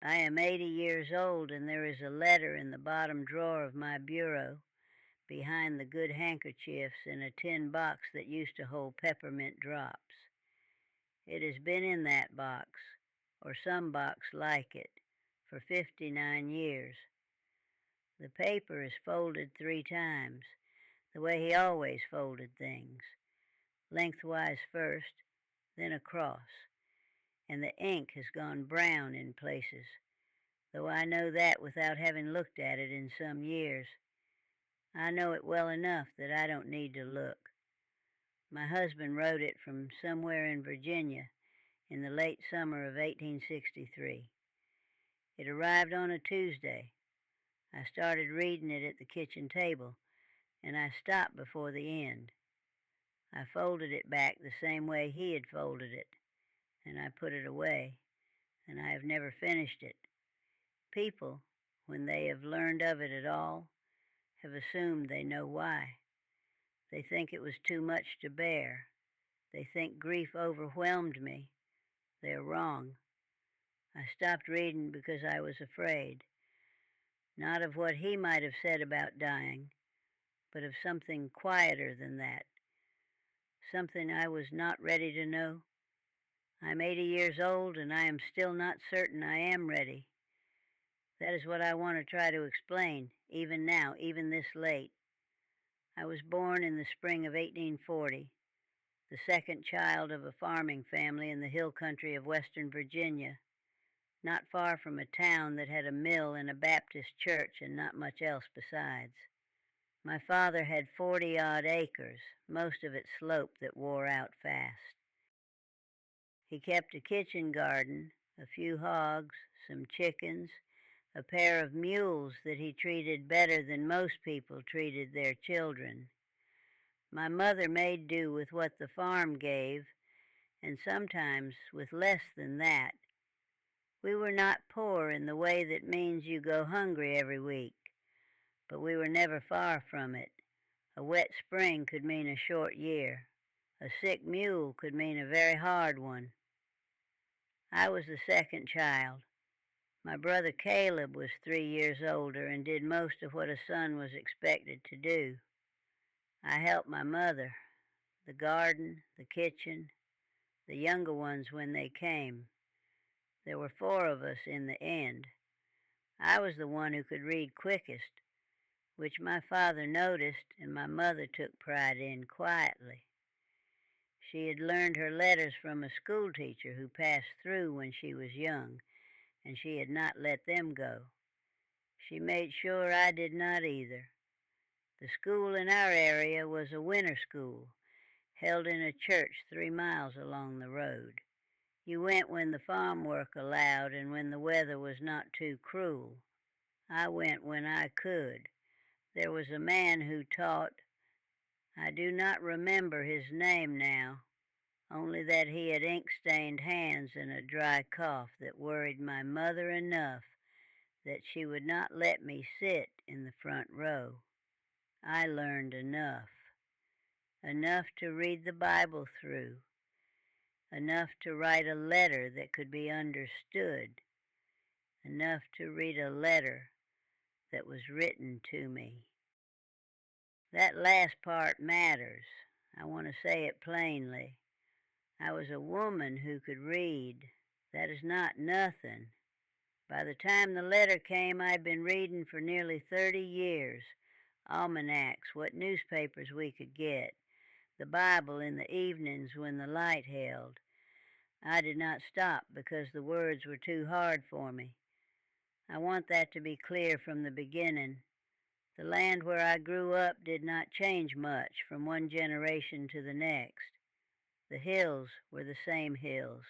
I am 80 years old, and there is a letter in the bottom drawer of my bureau, behind the good handkerchiefs in a tin box that used to hold peppermint drops. It has been in that box, or some box like it, for 59 years. The paper is folded 3 times, the way he always folded things, lengthwise first, then across, and the ink has gone brown in places, though I know that without having looked at it in some years. I know it well enough that I don't need to look. My husband wrote it from somewhere in Virginia in the late summer of 1863. It arrived on a Tuesday. I started reading it at the kitchen table, and I stopped before the end. I folded it back the same way he had folded it, and I put it away, and I have never finished it. People, when they have learned of it at all, have assumed they know why. They think it was too much to bear. They think grief overwhelmed me. They're wrong. I stopped reading because I was afraid, not of what he might have said about dying, but of something quieter than that, something I was not ready to know. I'm 80 years old, and I am still not certain I am ready. That is what I want to try to explain, even now, even this late. I was born in the spring of 1840, the second child of a farming family in the hill country of western Virginia, not far from a town that had a mill and a Baptist church and not much else besides. My father had 40-odd acres, most of it slope that wore out fast. He kept a kitchen garden, a few hogs, some chickens, a pair of mules that he treated better than most people treated their children. My mother made do with what the farm gave, and sometimes with less than that. We were not poor in the way that means you go hungry every week, but we were never far from it. A wet spring could mean a short year. A sick mule could mean a very hard one. I was the second child. My brother Caleb was 3 years older and did most of what a son was expected to do. I helped my mother, the garden, the kitchen, the younger ones when they came. There were 4 of us in the end. I was the one who could read quickest, which my father noticed and my mother took pride in quietly. She had learned her letters from a schoolteacher who passed through when she was young, and she had not let them go. She made sure I did not either. The school in our area was a winter school, held in a church 3 miles along the road. You went when the farm work allowed and when the weather was not too cruel. I went when I could. There was a man who taught. I do not remember his name now, only that he had ink-stained hands and a dry cough that worried my mother enough that she would not let me sit in the front row. I learned enough to read the Bible through, enough to write a letter that could be understood, enough to read a letter that was written to me. That last part matters. I want to say it plainly. I was a woman who could read. That is not nothing. By the time the letter came, I'd been reading for nearly 30 years, almanacs, what newspapers we could get, the Bible in the evenings when the light held. I did not stop because the words were too hard for me. I want that to be clear from the beginning. The land where I grew up did not change much from one generation to the next. The hills were the same hills.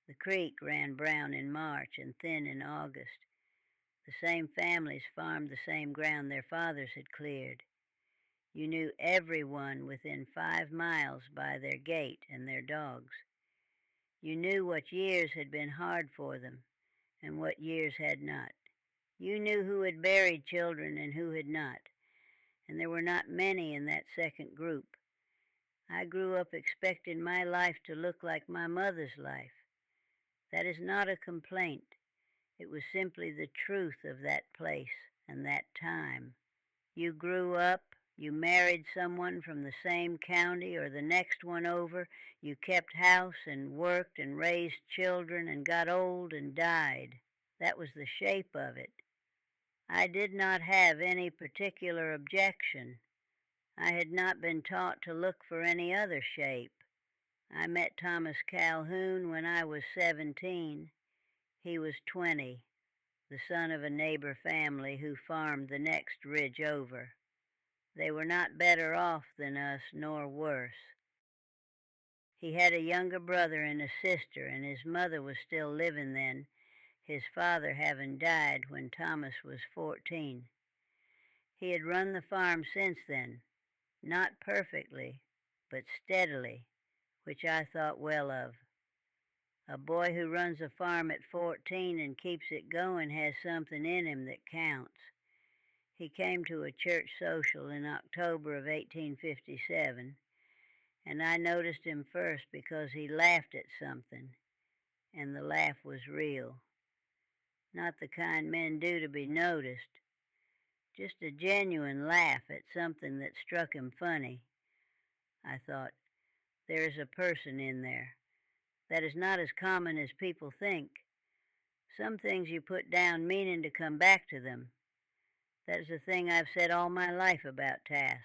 The creek ran brown in March and thin in August. The same families farmed the same ground their fathers had cleared. You knew everyone within 5 miles by their gait and their dogs. You knew what years had been hard for them and what years had not. You knew who had buried children and who had not, and there were not many in that second group. I grew up expecting my life to look like my mother's life. That is not a complaint. It was simply the truth of that place and that time. You grew up, you married someone from the same county or the next one over, you kept house and worked and raised children and got old and died. That was the shape of it. I did not have any particular objection. I had not been taught to look for any other shape. I met Thomas Calhoun when I was 17. He was 20, the son of a neighbor family who farmed the next ridge over. They were not better off than us, nor worse. He had a younger brother and a sister, and his mother was still living then, his father having died when Thomas was 14. He had run the farm since then, not perfectly, but steadily, which I thought well of. A boy who runs a farm at 14 and keeps it going has something in him that counts. He came to a church social in October of 1857, and I noticed him first because he laughed at something, and the laugh was real. Not the kind men do to be noticed, just a genuine laugh at something that struck him funny. I thought, there is a person in there. That is not as common as people think. Some things you put down meaning to come back to them. That is a thing I've said all my life about tasks.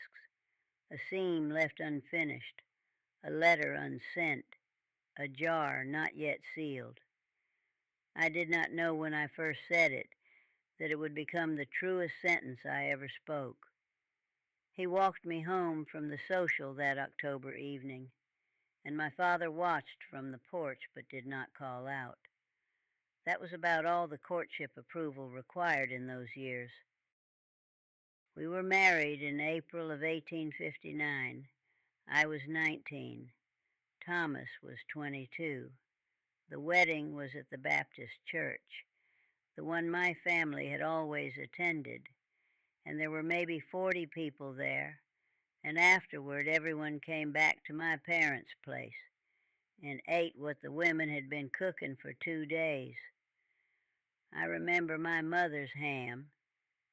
A seam left unfinished, a letter unsent, a jar not yet sealed. I did not know when I first said it that it would become the truest sentence I ever spoke. He walked me home from the social that October evening, and my father watched from the porch but did not call out. That was about all the courtship approval required in those years. We were married in April of 1859. I was 19. Thomas was 22. The wedding was at the Baptist church, the one my family had always attended, and there were maybe 40 people there, and afterward everyone came back to my parents' place and ate what the women had been cooking for 2 days. I remember my mother's ham.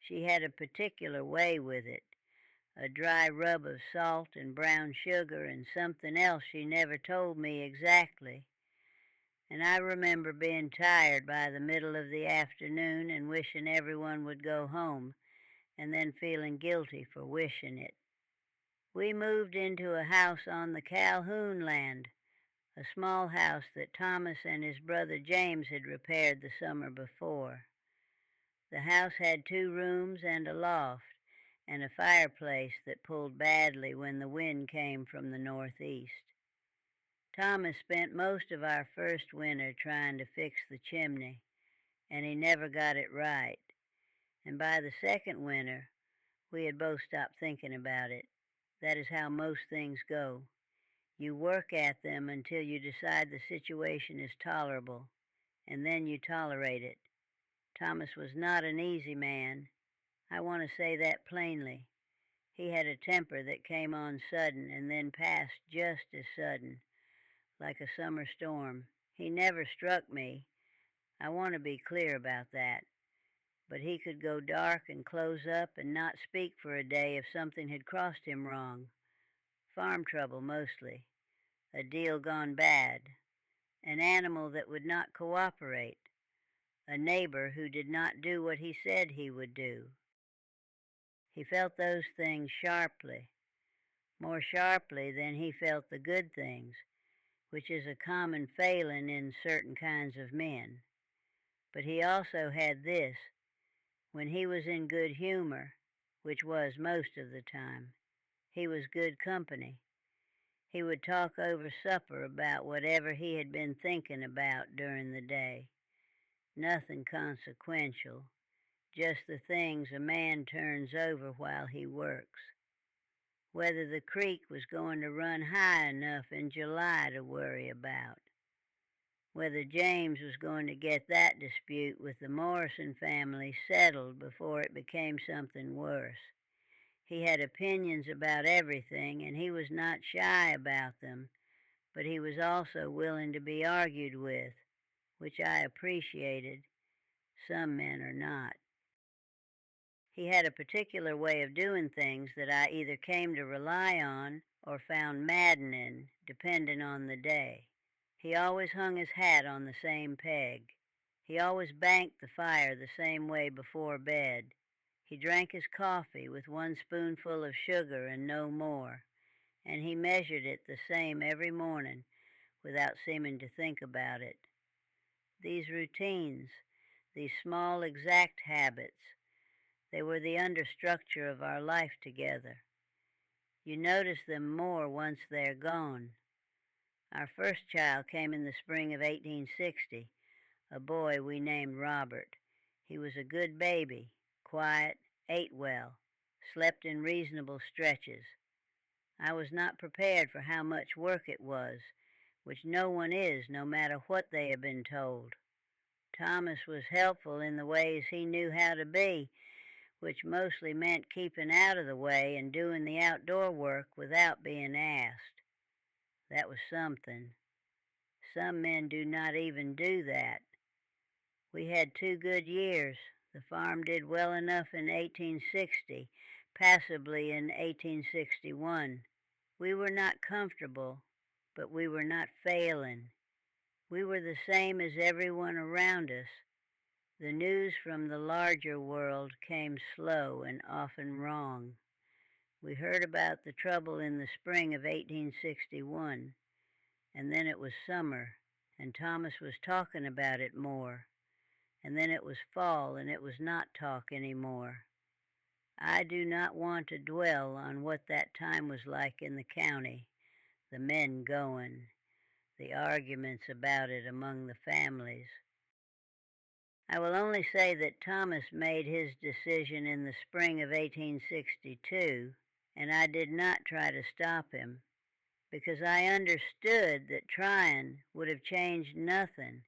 She had a particular way with it, a dry rub of salt and brown sugar and something else she never told me exactly. And I remember being tired by the middle of the afternoon and wishing everyone would go home, and then feeling guilty for wishing it. We moved into a house on the Calhoun land, a small house that Thomas and his brother James had repaired the summer before. The house had 2 rooms and a loft, and a fireplace that pulled badly when the wind came from the northeast. Thomas spent most of our first winter trying to fix the chimney, and he never got it right. And by the second winter, we had both stopped thinking about it. That is how most things go. You work at them until you decide the situation is tolerable, and then you tolerate it. Thomas was not an easy man. I want to say that plainly. He had a temper that came on sudden and then passed just as sudden, like a summer storm. He never struck me. I want to be clear about that. But he could go dark and close up and not speak for a day if something had crossed him wrong. Farm trouble mostly. A deal gone bad. An animal that would not cooperate. A neighbor who did not do what he said he would do. He felt those things sharply, more sharply than he felt the good things, which is a common failing in certain kinds of men. But he also had this: when he was in good humor, which was most of the time, he was good company. He would talk over supper about whatever he had been thinking about during the day. Nothing consequential, just the things a man turns over while he works. Whether the creek was going to run high enough in July to worry about. Whether James was going to get that dispute with the Morrison family settled before it became something worse. He had opinions about everything, and he was not shy about them, but he was also willing to be argued with, which I appreciated, Some men are not. He had a particular way of doing things that I either came to rely on or found maddening, depending on the day. He always hung his hat on the same peg. He always banked the fire the same way before bed. He drank his coffee with one spoonful of sugar and no more, and he measured it the same every morning without seeming to think about it. These routines, these small exact habits, they were the understructure of our life together. You notice them more once they're gone. Our first child came in the spring of 1860, a boy we named Robert. He was a good baby, quiet, ate well, slept in reasonable stretches. I was not prepared for how much work it was, which no one is, no matter what they have been told. Thomas was helpful in the ways he knew how to be, which mostly meant keeping out of the way and doing the outdoor work without being asked. That was something. Some men do not even do that. We had 2 good years. The farm did well enough in 1860, passably in 1861. We were not comfortable, but we were not failing. We were the same as everyone around us. The news from the larger world came slow and often wrong. We heard about the trouble in the spring of 1861, and then it was summer, and Thomas was talking about it more, and then it was fall, and it was not talk anymore. I do not want to dwell on what that time was like in the county, the men going, the arguments about it among the families. I will only say that Thomas made his decision in the spring of 1862, and I did not try to stop him, because I understood that trying would have changed nothing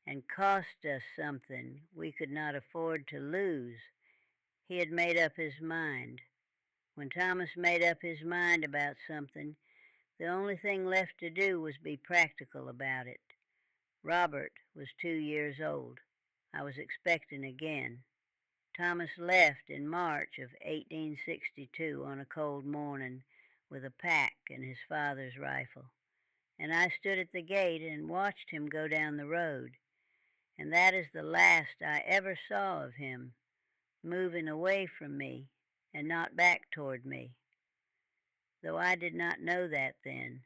and cost us something we could not afford to lose. He had made up his mind. When Thomas made up his mind about something, the only thing left to do was be practical about it. Robert was 2 years old. I was expecting again. Thomas left in March of 1862 on a cold morning with a pack and his father's rifle, and I stood at the gate and watched him go down the road, and that is the last I ever saw of him, moving away from me and not back toward me, though I did not know that then.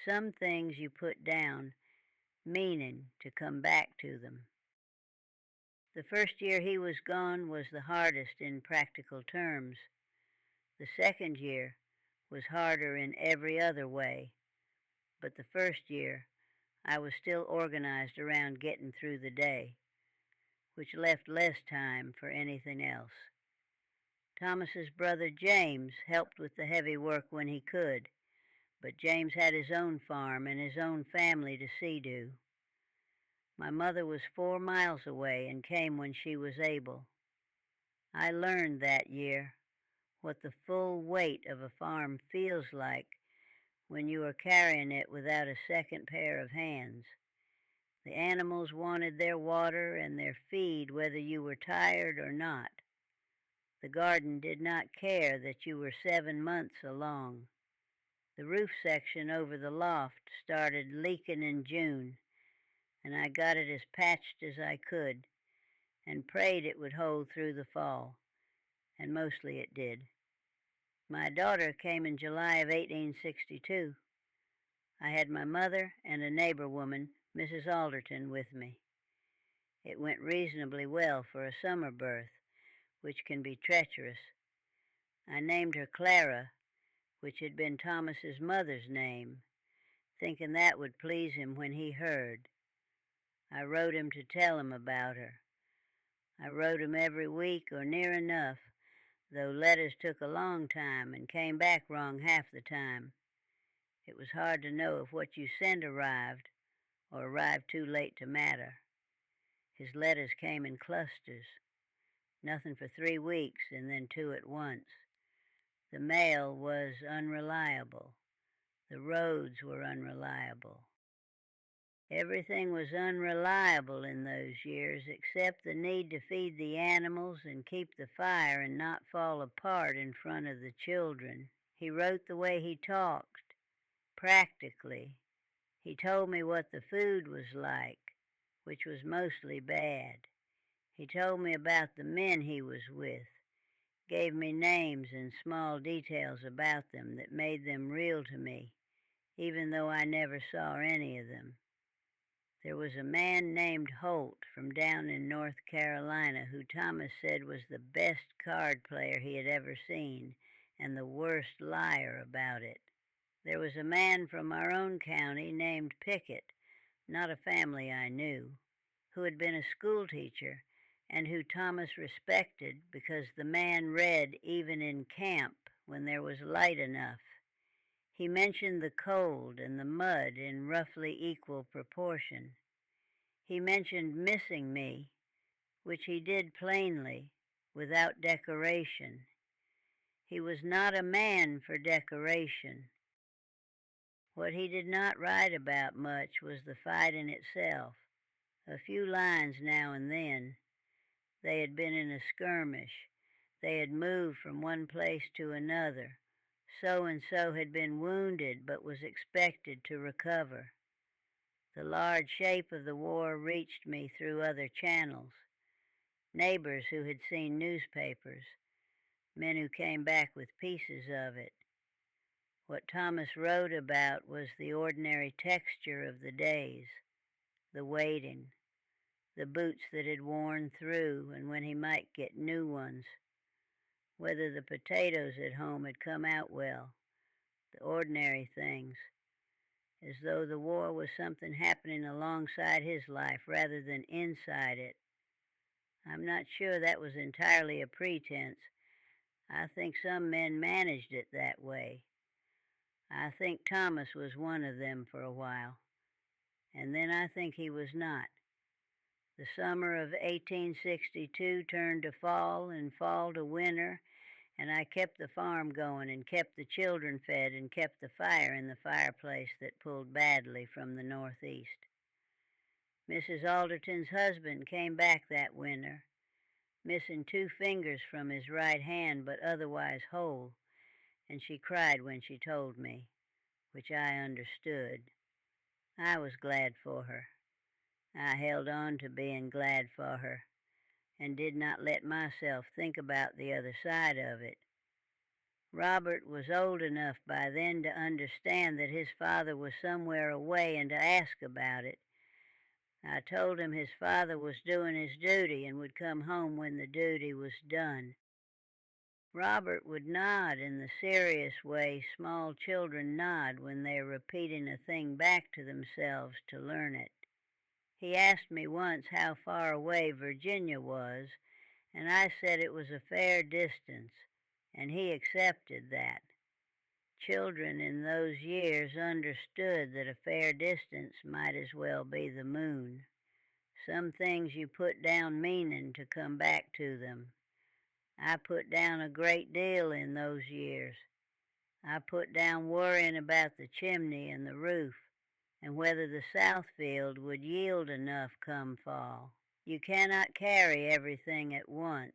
Some things you put down, meaning to come back to them. The first year he was gone was the hardest in practical terms. The second year was harder in every other way, but the first year I was still organized around getting through the day, which left less time for anything else. Thomas's brother James helped with the heavy work when he could, but James had his own farm and his own family to see to. My mother was 4 miles away and came when she was able. I learned that year what the full weight of a farm feels like when you are carrying it without a second pair of hands. The animals wanted their water and their feed whether you were tired or not. The garden did not care that you were 7 months along. The roof section over the loft started leaking in June, and I got it as patched as I could and prayed it would hold through the fall, and mostly it did. My daughter came in July of 1862. I had my mother and a neighbor woman, Mrs. Alderton, with me. It went reasonably well for a summer birth, which can be treacherous. I named her Clara, which had been Thomas's mother's name, thinking that would please him when he heard. I wrote him to tell him about her. I wrote him every week or near enough, though letters took a long time and came back wrong half the time. It was hard to know if what you sent arrived, or arrived too late to matter. His letters came in clusters, nothing for 3 weeks and then 2 at once. The mail was unreliable. The roads were unreliable. Everything was unreliable in those years except the need to feed the animals and keep the fire and not fall apart in front of the children. He wrote the way he talked, practically. He told me what the food was like, which was mostly bad. He told me about the men he was with, gave me names and small details about them that made them real to me, even though I never saw any of them. There was a man named Holt from down in North Carolina who Thomas said was the best card player he had ever seen and the worst liar about it. There was a man from our own county named Pickett, not a family I knew, who had been a school teacher and who Thomas respected because the man read even in camp when there was light enough. He mentioned the cold and the mud in roughly equal proportion. He mentioned missing me, which he did plainly, without decoration. He was not a man for decoration. What he did not write about much was the fight in itself. A few lines now and then. They had been in a skirmish. They had moved from one place to another. So-and-so had been wounded but was expected to recover. The large shape of the war reached me through other channels. Neighbors who had seen newspapers, men who came back with pieces of it. What Thomas wrote about was the ordinary texture of the days, the waiting, the boots that had worn through and when he might get new ones, whether the potatoes at home had come out well, the ordinary things, as though the war was something happening alongside his life rather than inside it. I'm not sure that was entirely a pretense. I think some men managed it that way. I think Thomas was one of them for a while, and then I think he was not. The summer of 1862 turned to fall and fall to winter, and I kept the farm going and kept the children fed and kept the fire in the fireplace that pulled badly from the northeast. Mrs. Alderton's husband came back that winter, missing 2 fingers from his right hand but otherwise whole, and she cried when she told me, which I understood. I was glad for her. I held on to being glad for her, and did not let myself think about the other side of it. Robert was old enough by then to understand that his father was somewhere away and to ask about it. I told him his father was doing his duty and would come home when the duty was done. Robert would nod in the serious way small children nod when they are repeating a thing back to themselves to learn it. He asked me once how far away Virginia was, and I said it was a fair distance, and he accepted that. Children in those years understood that a fair distance might as well be the moon. Some things you put down meaning to come back to them. I put down a great deal in those years. I put down worrying about the chimney and the roof, and whether the south field would yield enough come fall. You cannot carry everything at once.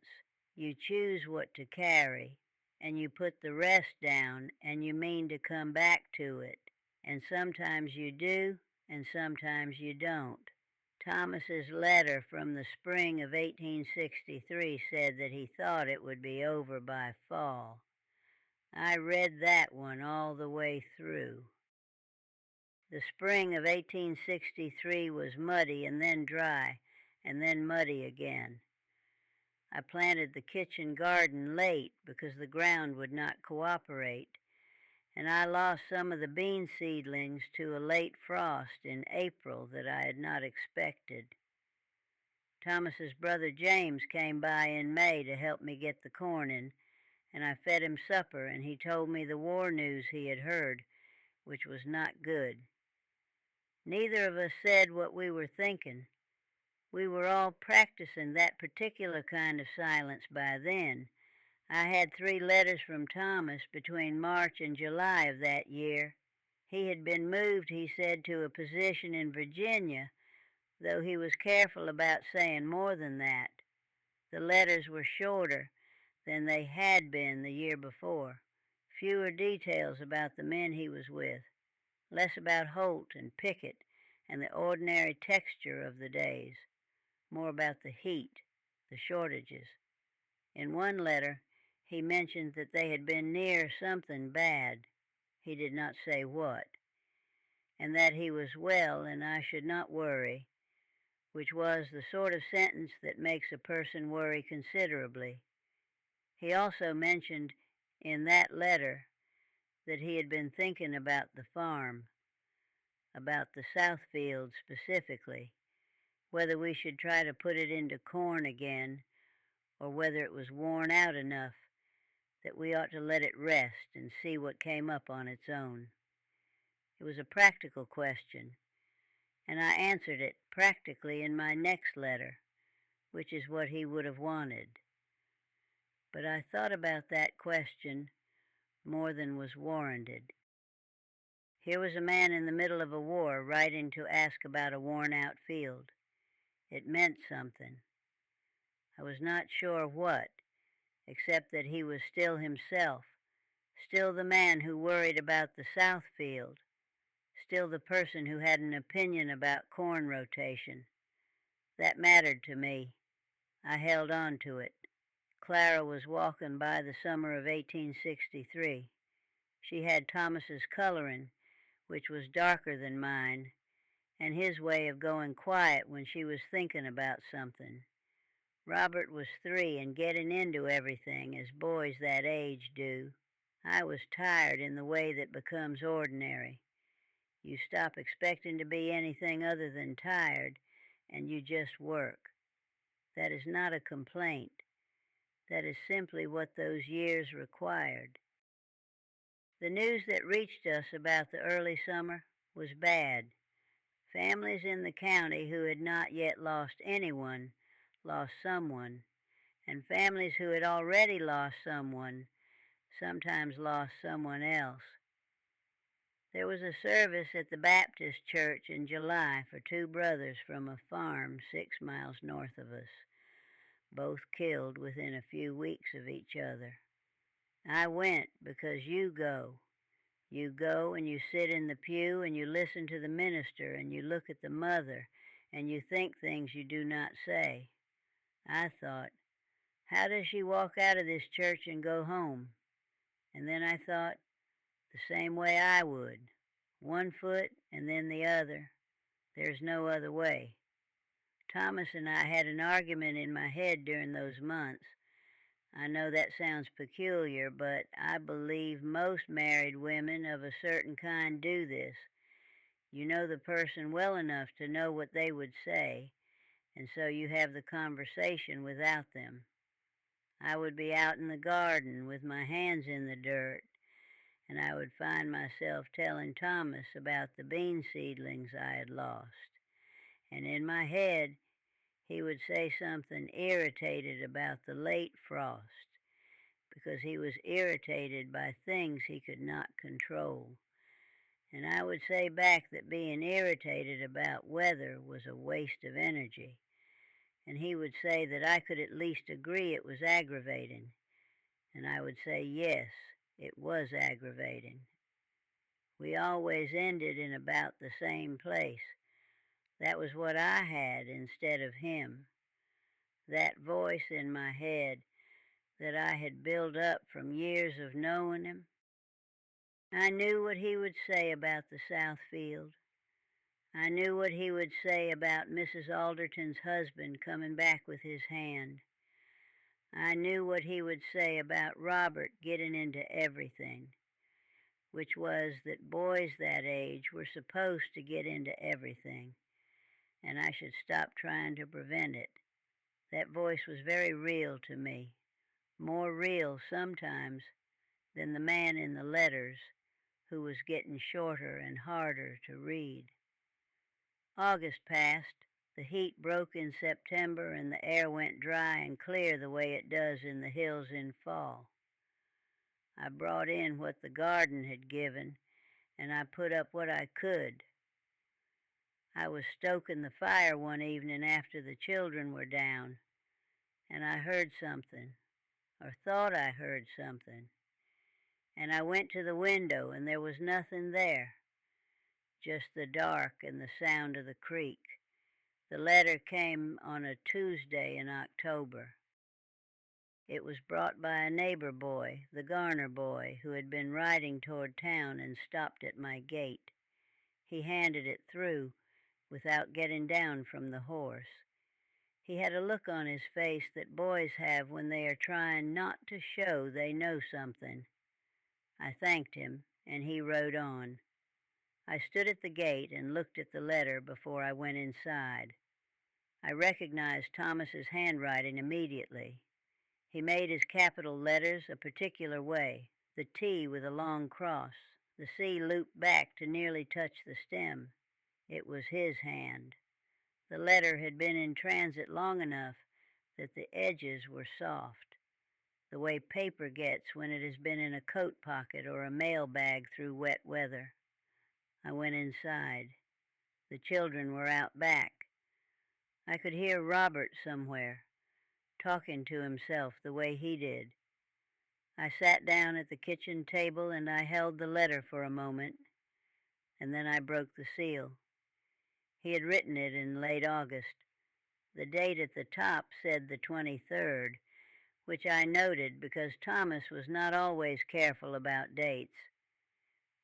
You choose what to carry, and you put the rest down, and you mean to come back to it. And sometimes you do, and sometimes you don't. Thomas's letter from the spring of 1863 said that he thought it would be over by fall. I read that one all the way through. The spring of 1863 was muddy and then dry, and then muddy again. I planted the kitchen garden late because the ground would not cooperate, and I lost some of the bean seedlings to a late frost in April that I had not expected. Thomas's brother James came by in May to help me get the corn in, and I fed him supper, and he told me the war news he had heard, which was not good. Neither of us said what we were thinking. We were all practicing that particular kind of silence by then. I had 3 letters from Thomas between March and July of that year. He had been moved, he said, to a position in Virginia, though he was careful about saying more than that. The letters were shorter than they had been the year before, fewer details about the men he was with, less about Holt and Pickett and the ordinary texture of the days, more about the heat, the shortages. In one letter, he mentioned that they had been near something bad. He did not say what, and that he was well and I should not worry, which was the sort of sentence that makes a person worry considerably. He also mentioned in that letter that he had been thinking about the farm, about the Southfield specifically, whether we should try to put it into corn again, or whether it was worn out enough that we ought to let it rest and see what came up on its own. It was a practical question, and I answered it practically in my next letter, which is what he would have wanted. But I thought about that question more than was warranted. Here was a man in the middle of a war writing to ask about a worn-out field. It meant something. I was not sure what, except that he was still himself, still the man who worried about the South field, still the person who had an opinion about corn rotation. That mattered to me. I held on to it. Clara was walking by the summer of 1863. She had Thomas's coloring, which was darker than mine, and his way of going quiet when she was thinking about something. Robert was 3 and getting into everything, as boys that age do. I was tired in the way that becomes ordinary. You stop expecting to be anything other than tired, and you just work. That is not a complaint. That is simply what those years required. The news that reached us about the early summer was bad. Families in the county who had not yet lost anyone lost someone, and families who had already lost someone sometimes lost someone else. There was a service at the Baptist church in July for 2 brothers from a farm 6 miles north of us, both killed within a few weeks of each other. I went because you go. You go and you sit in the pew and you listen to the minister and you look at the mother and you think things you do not say. I thought, how does she walk out of this church and go home? And then I thought, the same way I would. One foot and then the other. There's no other way. Thomas and I had an argument in my head during those months. I know that sounds peculiar, but I believe most married women of a certain kind do this. You know the person well enough to know what they would say, and so you have the conversation without them. I would be out in the garden with my hands in the dirt, and I would find myself telling Thomas about the bean seedlings I had lost. And in my head, he would say something irritated about the late frost, because he was irritated by things he could not control. And I would say back that being irritated about weather was a waste of energy. And he would say that I could at least agree it was aggravating. And I would say yes, it was aggravating. We always ended in about the same place. That was what I had instead of him. That voice in my head that I had built up from years of knowing him. I knew what he would say about the South Field. I knew what he would say about Mrs. Alderton's husband coming back with his hand. I knew what he would say about Robert getting into everything, which was that boys that age were supposed to get into everything, and I should stop trying to prevent it. That voice was very real to me, more real sometimes than the man in the letters who was getting shorter and harder to read. August passed. The heat broke in September and the air went dry and clear the way it does in the hills in fall. I brought in what the garden had given, and I put up what I could. I was stoking the fire one evening after the children were down, and I heard something, or thought I heard something, and I went to the window, and there was nothing there, just the dark and the sound of the creek. The letter came on a Tuesday in October. It was brought by a neighbor boy, the Garner boy, who had been riding toward town and stopped at my gate. He handed it through without getting down from the horse. He had a look on his face that boys have when they are trying not to show they know something. I thanked him, and he rode on. I stood at the gate and looked at the letter before I went inside. I recognized Thomas's handwriting immediately. He made his capital letters a particular way, the T with a long cross, the C looped back to nearly touch the stem. It was his hand. The letter had been in transit long enough that the edges were soft, the way paper gets when it has been in a coat pocket or a mail bag through wet weather. I went inside. The children were out back. I could hear Robert somewhere, talking to himself the way he did. I sat down at the kitchen table and I held the letter for a moment, and then I broke the seal. He had written it in late August. The date at the top said the 23rd, which I noted because Thomas was not always careful about dates.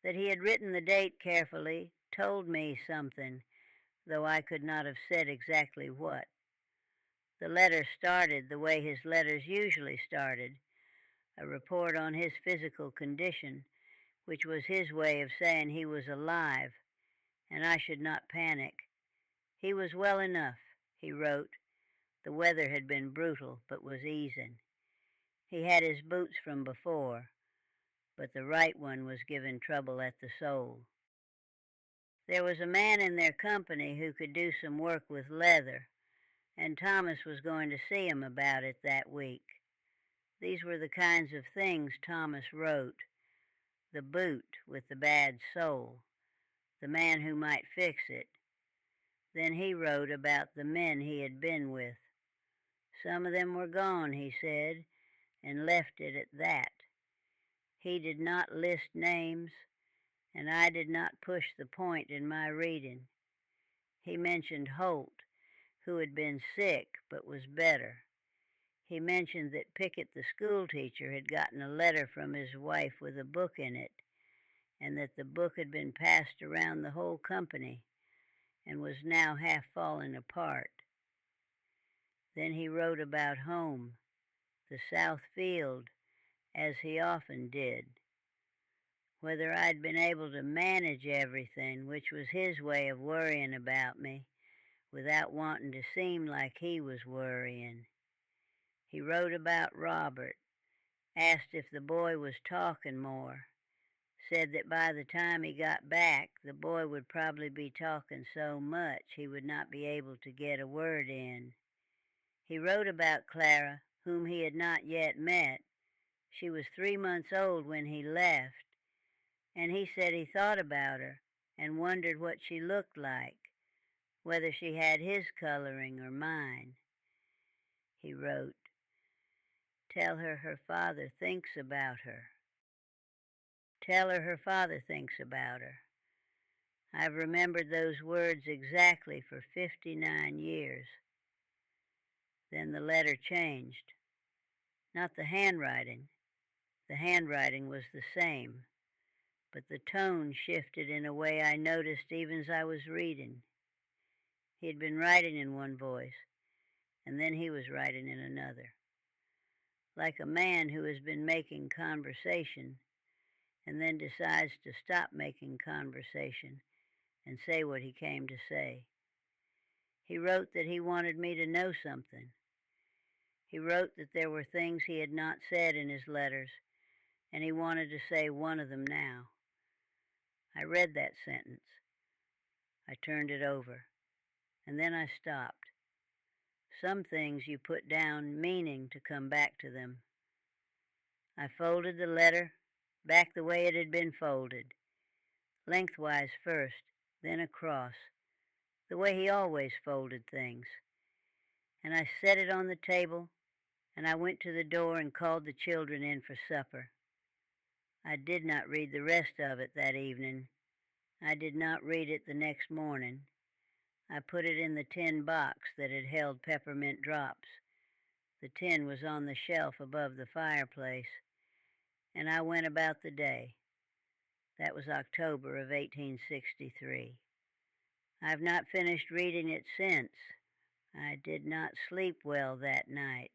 That he had written the date carefully told me something, though I could not have said exactly what. The letter started the way his letters usually started, a report on his physical condition, which was his way of saying he was alive, and I should not panic. He was well enough, he wrote. The weather had been brutal, but was easing. He had his boots from before, but the right one was giving trouble at the sole. There was a man in their company who could do some work with leather, and Thomas was going to see him about it that week. These were the kinds of things Thomas wrote: the boot with the bad sole, the man who might fix it. Then he wrote about the men he had been with. Some of them were gone, he said, and left it at that. He did not list names, and I did not push the point in my reading. He mentioned Holt, who had been sick but was better. He mentioned that Pickett, the schoolteacher, had gotten a letter from his wife with a book in it, and that the book had been passed around the whole company and was now half falling apart. Then he wrote about home, the South Field, as he often did. Whether I'd been able to manage everything, which was his way of worrying about me, without wanting to seem like he was worrying. He wrote about Robert, asked if the boy was talking more, said that by the time he got back, the boy would probably be talking so much he would not be able to get a word in. He wrote about Clara, whom he had not yet met. She was 3 months old when he left, and he said he thought about her and wondered what she looked like, whether she had his coloring or mine. He wrote, "Tell her her father thinks about her. Tell her her father thinks about her." I've remembered those words exactly for 59 years. Then the letter changed. Not the handwriting. The handwriting was the same, but the tone shifted in a way I noticed even as I was reading. He had been writing in one voice, and then he was writing in another, like a man who has been making conversation and then decides to stop making conversation and say what he came to say. He wrote that he wanted me to know something. He wrote that there were things he had not said in his letters, and he wanted to say one of them now. I read that sentence. I turned it over, and then I stopped. Some things you put down meaning to come back to them. I folded the letter back the way it had been folded, lengthwise first, then across, the way he always folded things. And I set it on the table, and I went to the door and called the children in for supper. I did not read the rest of it that evening. I did not read it the next morning. I put it in the tin box that had held peppermint drops. The tin was on the shelf above the fireplace, and I went about the day. That was October of 1863. I have not finished reading it since. I did not sleep well that night.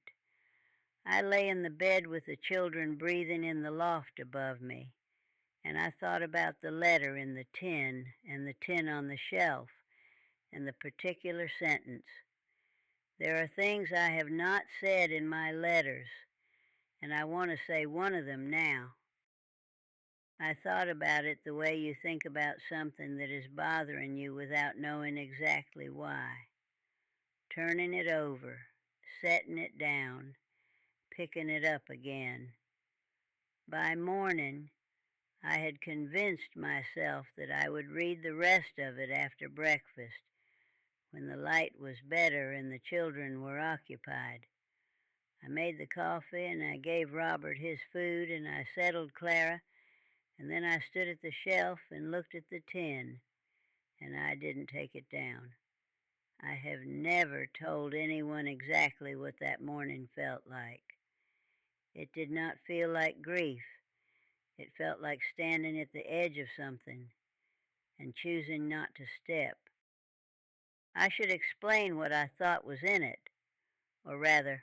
I lay in the bed with the children breathing in the loft above me, and I thought about the letter in the tin and the tin on the shelf and the particular sentence. There are things I have not said in my letters, and I want to say one of them now. I thought about it the way you think about something that is bothering you without knowing exactly why. Turning it over, setting it down, picking it up again. By morning, I had convinced myself that I would read the rest of it after breakfast, when the light was better and the children were occupied. I made the coffee and I gave Robert his food and I settled Clara, and then I stood at the shelf and looked at the tin, and I didn't take it down. I have never told anyone exactly what that morning felt like. It did not feel like grief. It felt like standing at the edge of something and choosing not to step. I should explain what I thought was in it, or rather,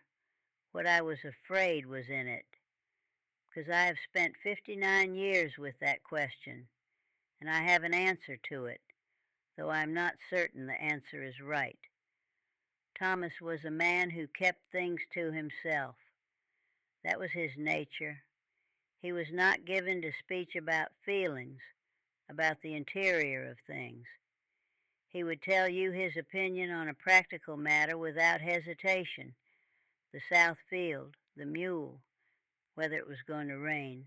what I was afraid was in it, because I have spent 59 years with that question, and I have an answer to it, though I am not certain the answer is right. Thomas was a man who kept things to himself. That was his nature. He was not given to speech about feelings, about the interior of things. He would tell you his opinion on a practical matter without hesitation. The south field, the mule, whether it was going to rain.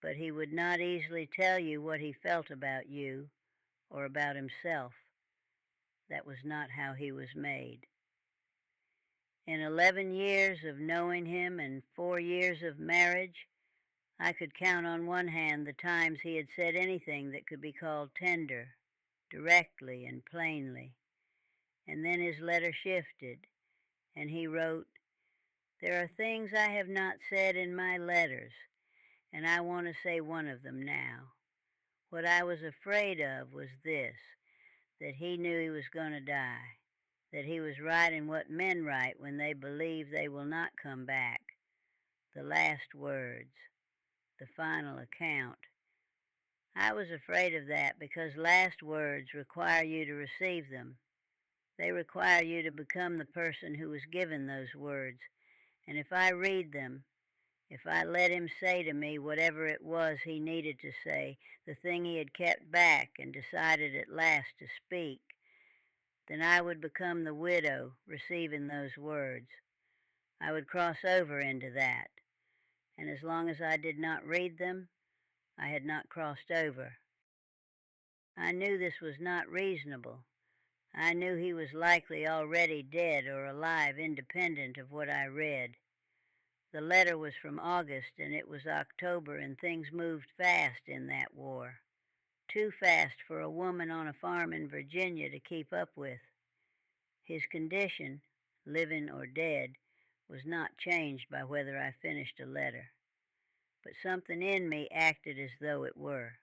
But he would not easily tell you what he felt about you or about himself. That was not how he was made. In 11 years of knowing him and 4 years of marriage, I could count on one hand the times he had said anything that could be called tender, directly and plainly. And then his letter shifted, and he wrote, "There are things I have not said in my letters, and I want to say one of them now. What I was afraid of was this, that he knew he was going to die, that he was writing what men write when they believe they will not come back, the last words, the final account. I was afraid of that because last words require you to receive them. They require you to become the person who was given those words, and if I read them, if I let him say to me whatever it was he needed to say, the thing he had kept back and decided at last to speak, then I would become the widow receiving those words. I would cross over into that, and as long as I did not read them, I had not crossed over. I knew this was not reasonable. I knew he was likely already dead or alive independent of what I read. The letter was from August, and it was October, and things moved fast in that war. Too fast for a woman on a farm in Virginia to keep up with. His condition, living or dead, was not changed by whether I finished a letter. But something in me acted as though it were,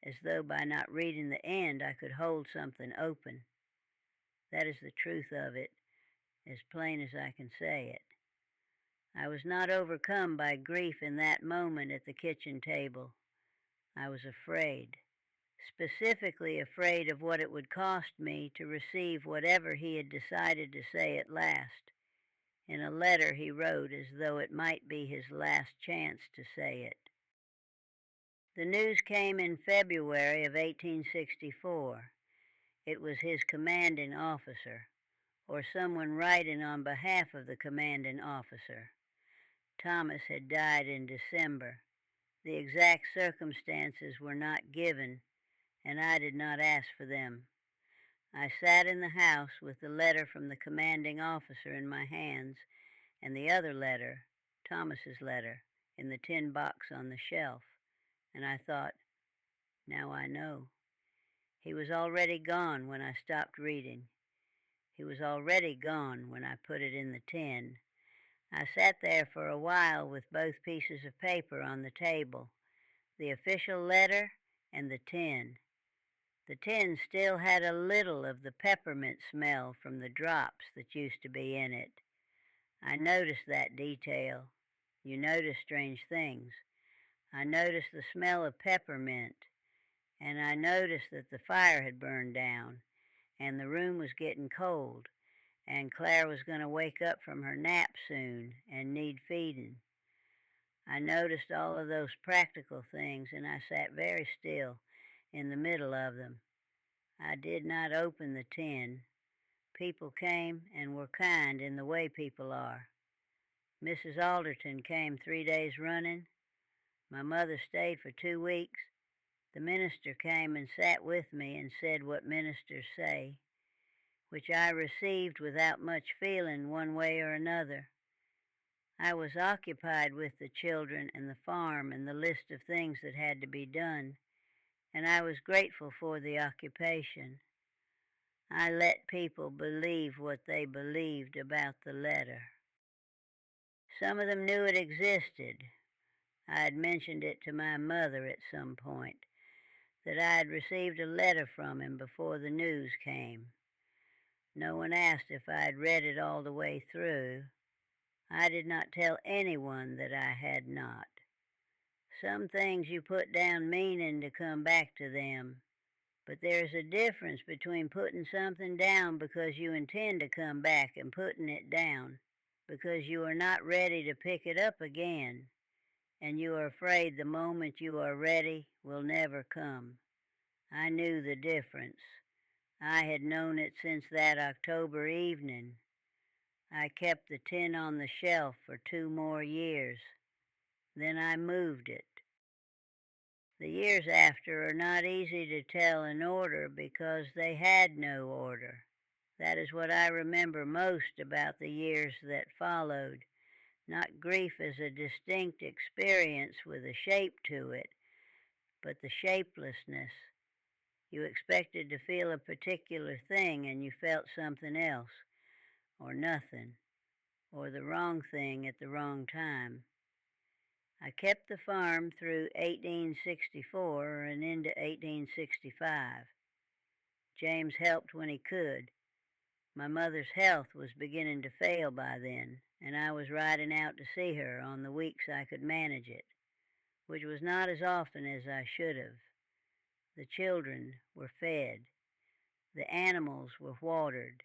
as though by not reading the end I could hold something open. That is the truth of it, as plain as I can say it. I was not overcome by grief in that moment at the kitchen table. I was afraid, specifically afraid of what it would cost me to receive whatever he had decided to say at last, in a letter he wrote as though it might be his last chance to say it. The news came in February of 1864. It was his commanding officer, or someone writing on behalf of the commanding officer. Thomas had died in December. The exact circumstances were not given, and I did not ask for them. I sat in the house with the letter from the commanding officer in my hands and the other letter, Thomas's letter, in the tin box on the shelf, and I thought, now I know. He was already gone when I stopped reading. He was already gone when I put it in the tin. I sat there for a while with both pieces of paper on the table, the official letter and the tin. The tin still had a little of the peppermint smell from the drops that used to be in it. I noticed that detail. You notice strange things. I noticed the smell of peppermint, and I noticed that the fire had burned down, and the room was getting cold, and Claire was going to wake up from her nap soon and need feeding. I noticed all of those practical things, and I sat very still in the middle of them. I did not open the tin. People came and were kind in the way people are. Mrs. Alderton came 3 days running. My mother stayed for 2 weeks. The minister came and sat with me and said what ministers say, which I received without much feeling one way or another. I was occupied with the children and the farm and the list of things that had to be done, and I was grateful for the occupation. I let people believe what they believed about the letter. Some of them knew it existed. I had mentioned it to my mother at some point, that I had received a letter from him before the news came. No one asked if I had read it all the way through. I did not tell anyone that I had not. Some things you put down meaning to come back to them, but there's a difference between putting something down because you intend to come back and putting it down because you are not ready to pick it up again, and you are afraid the moment you are ready will never come. I knew the difference. I had known it since that October evening. I kept the tin on the shelf for 2 more years. Then I moved it. The years after are not easy to tell in order because they had no order. That is what I remember most about the years that followed. Not grief as a distinct experience with a shape to it, but the shapelessness. You expected to feel a particular thing and you felt something else, or nothing, or the wrong thing at the wrong time. I kept the farm through 1864 and into 1865. James helped when he could. My mother's health was beginning to fail by then, and I was riding out to see her on the weeks I could manage it, which was not as often as I should have. The children were fed. The animals were watered.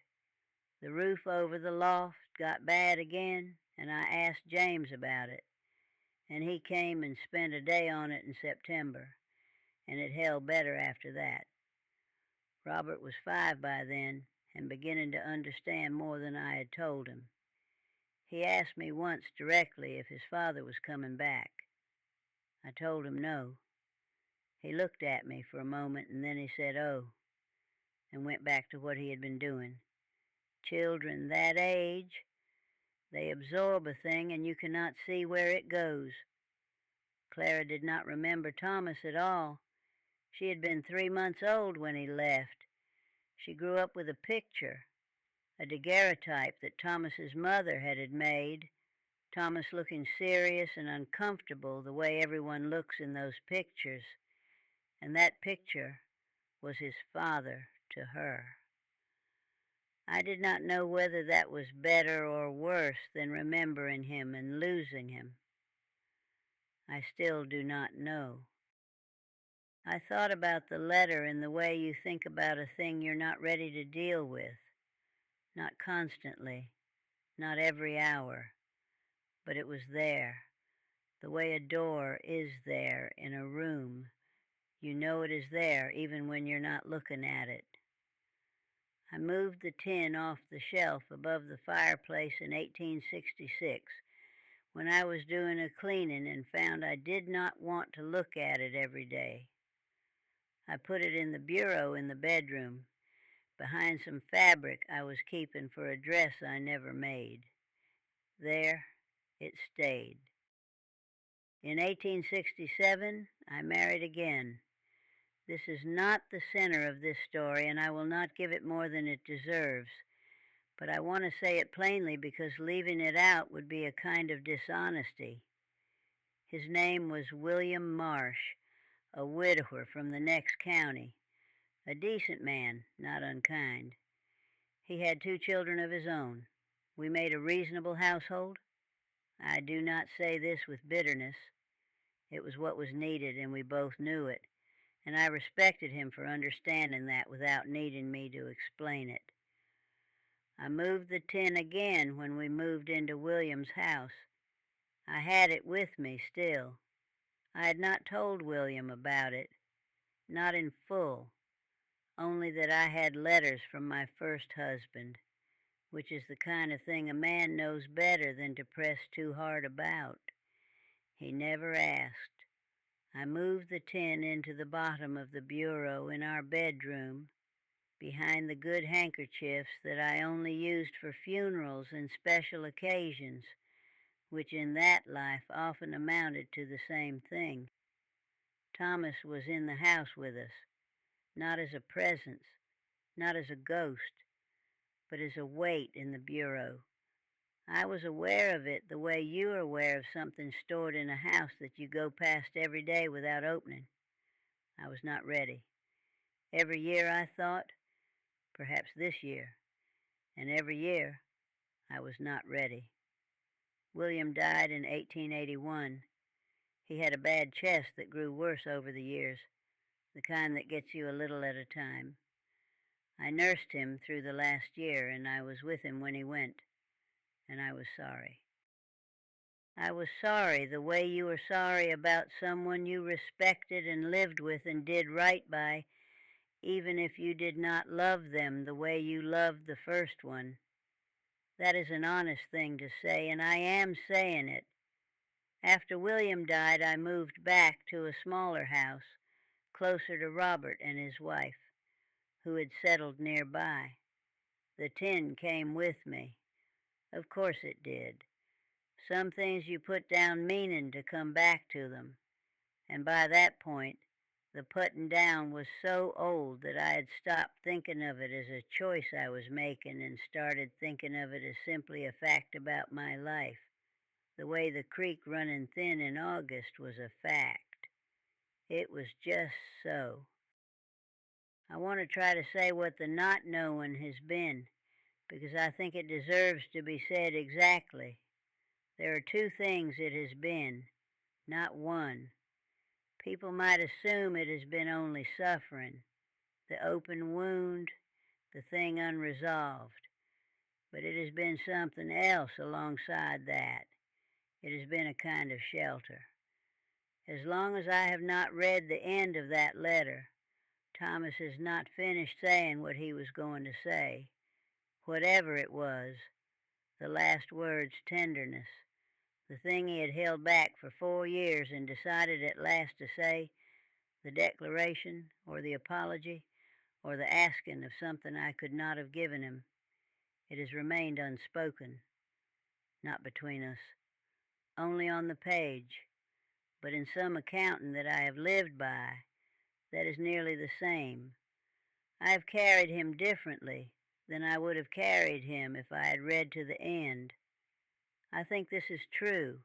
The roof over the loft got bad again, and I asked James about it, and he came and spent a day on it in September, and it held better after that. Robert was 5 by then and beginning to understand more than I had told him. He asked me once directly if his father was coming back. I told him no. He looked at me for a moment and then he said, "Oh," and went back to what he had been doing. Children that age, they absorb a thing and you cannot see where it goes. Clara did not remember Thomas at all. She had been 3 months old when he left. She grew up with a picture, a daguerreotype that Thomas's mother had made, Thomas looking serious and uncomfortable the way everyone looks in those pictures, and that picture was his father to her. I did not know whether that was better or worse than remembering him and losing him. I still do not know. I thought about the letter in the way you think about a thing you're not ready to deal with. Not constantly, not every hour, but it was there, the way a door is there in a room. You know it is there even when you're not looking at it. I moved the tin off the shelf above the fireplace in 1866 when I was doing a cleaning and found I did not want to look at it every day. I put it in the bureau in the bedroom, behind some fabric I was keeping for a dress I never made. There it stayed. In 1867, I married again. This is not the center of this story, and I will not give it more than it deserves. But I want to say it plainly because leaving it out would be a kind of dishonesty. His name was William Marsh, a widower from the next county, a decent man, not unkind. He had 2 children of his own. We made a reasonable household. I do not say this with bitterness. It was what was needed, and we both knew it, and I respected him for understanding that without needing me to explain it. I moved the tin again when we moved into William's house. I had it with me still. I had not told William about it, not in full, only that I had letters from my first husband, which is the kind of thing a man knows better than to press too hard about. He never asked. I moved the tin into the bottom of the bureau in our bedroom, behind the good handkerchiefs that I only used for funerals and special occasions, which in that life often amounted to the same thing. Thomas was in the house with us, not as a presence, not as a ghost, but as a weight in the bureau. I was aware of it the way you are aware of something stored in a house that you go past every day without opening. I was not ready. Every year I thought, perhaps this year, and every year I was not ready. William died in 1881. He had a bad chest that grew worse over the years, the kind that gets you a little at a time. I nursed him through the last year, and I was with him when he went, and I was sorry. I was sorry the way you were sorry about someone you respected and lived with and did right by, even if you did not love them the way you loved the first one. That is an honest thing to say, and I am saying it. After William died, I moved back to a smaller house, closer to Robert and his wife, who had settled nearby. The tin came with me. Of course it did. Some things you put down meaning to come back to them, and by that point, the putting down was so old that I had stopped thinking of it as a choice I was making and started thinking of it as simply a fact about my life. The way the creek running thin in August was a fact. It was just so. I want to try to say what the not knowing has been, because I think it deserves to be said exactly. There are 2 things it has been, not one. People might assume it has been only suffering, the open wound, the thing unresolved. But it has been something else alongside that. It has been a kind of shelter. As long as I have not read the end of that letter, Thomas has not finished saying what he was going to say. Whatever it was, the last word's tenderness, the thing he had held back for 4 years and decided at last to say, the declaration, or the apology, or the asking of something I could not have given him. It has remained unspoken, not between us, only on the page, but in some accounting that I have lived by, that is nearly the same. I have carried him differently than I would have carried him if I had read to the end. I think this is true.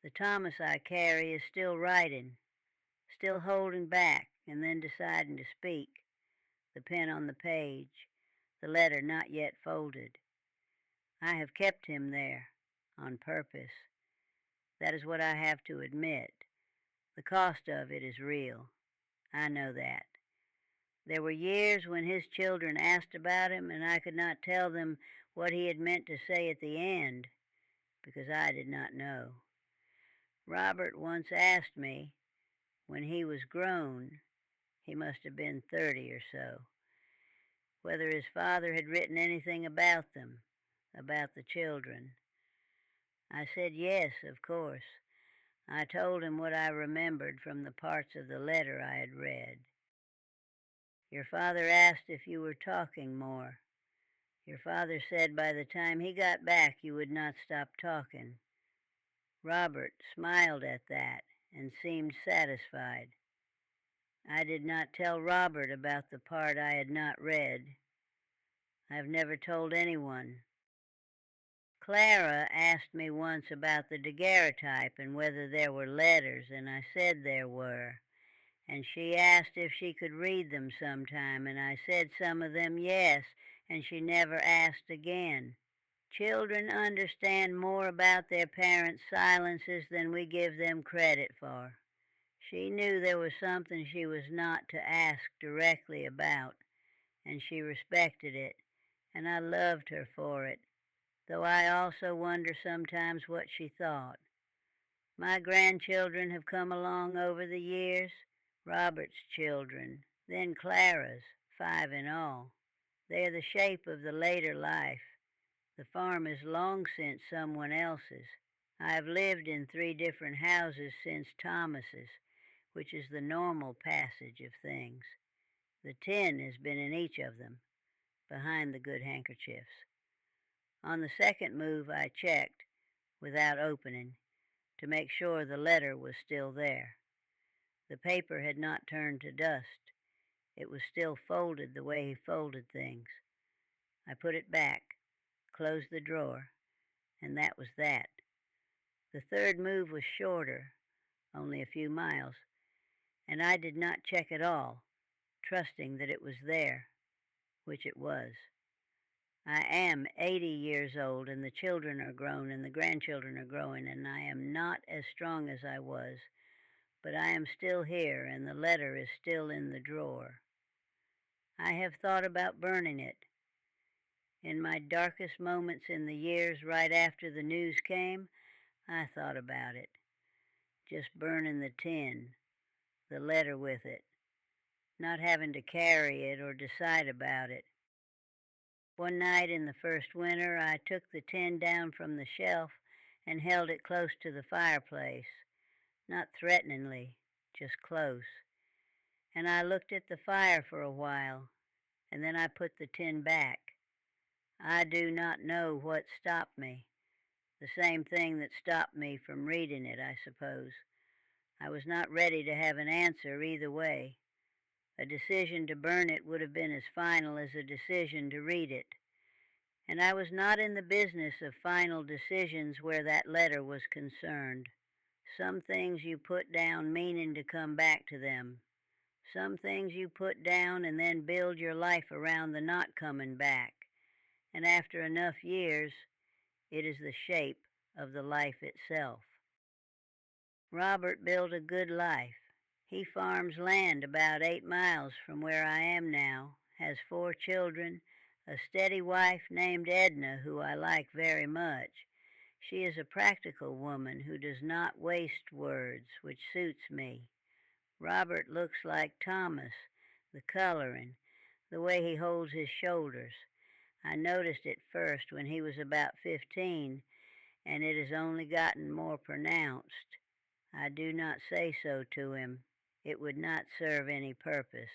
The Thomas I carry is still writing, still holding back and then deciding to speak, the pen on the page, the letter not yet folded. I have kept him there, on purpose. That is what I have to admit. The cost of it is real. I know that. There were years when his children asked about him, and I could not tell them what he had meant to say at the end, because I did not know. Robert once asked me, when he was grown, he must have been 30 or so, whether his father had written anything about them, about the children. I said yes, of course. I told him what I remembered from the parts of the letter I had read. Your father asked if you were talking more. Your father said by the time he got back you would not stop talking. Robert smiled at that and seemed satisfied. I did not tell Robert about the part I had not read. I've never told anyone. Clara asked me once about the daguerreotype and whether there were letters, and I said there were. And she asked if she could read them sometime, and I said some of them yes, and she never asked again. Children understand more about their parents' silences than we give them credit for. She knew there was something she was not to ask directly about, and she respected it, and I loved her for it, though I also wonder sometimes what she thought. My grandchildren have come along over the years, Robert's children, then Clara's, 5 in all. They are the shape of the later life. The farm is long since someone else's. I have lived in 3 different houses since Thomas's, which is the normal passage of things. The tin has been in each of them, behind the good handkerchiefs. On the second move I checked, without opening, to make sure the letter was still there. The paper had not turned to dust. It was still folded the way he folded things. I put it back, closed the drawer, and that was that. The third move was shorter, only a few miles, and I did not check at all, trusting that it was there, which it was. I am 80 years old, and the children are grown, and the grandchildren are growing, and I am not as strong as I was, but I am still here, and the letter is still in the drawer. I have thought about burning it. In my darkest moments in the years right after the news came, I thought about it. Just burning the tin, the letter with it, not having to carry it or decide about it. One night in the first winter, I took the tin down from the shelf and held it close to the fireplace, not threateningly, just close. And I looked at the fire for a while, and then I put the tin back. I do not know what stopped me. The same thing that stopped me from reading it, I suppose. I was not ready to have an answer either way. A decision to burn it would have been as final as a decision to read it. And I was not in the business of final decisions where that letter was concerned. Some things you put down meaning to come back to them. Some things you put down and then build your life around the not coming back. And after enough years, it is the shape of the life itself. Robert built a good life. He farms land about 8 miles from where I am now, has 4 children, a steady wife named Edna, who I like very much. She is a practical woman who does not waste words, which suits me. Robert looks like Thomas, the coloring, the way he holds his shoulders. I noticed it first when he was about 15, and it has only gotten more pronounced. I do not say so to him. It would not serve any purpose.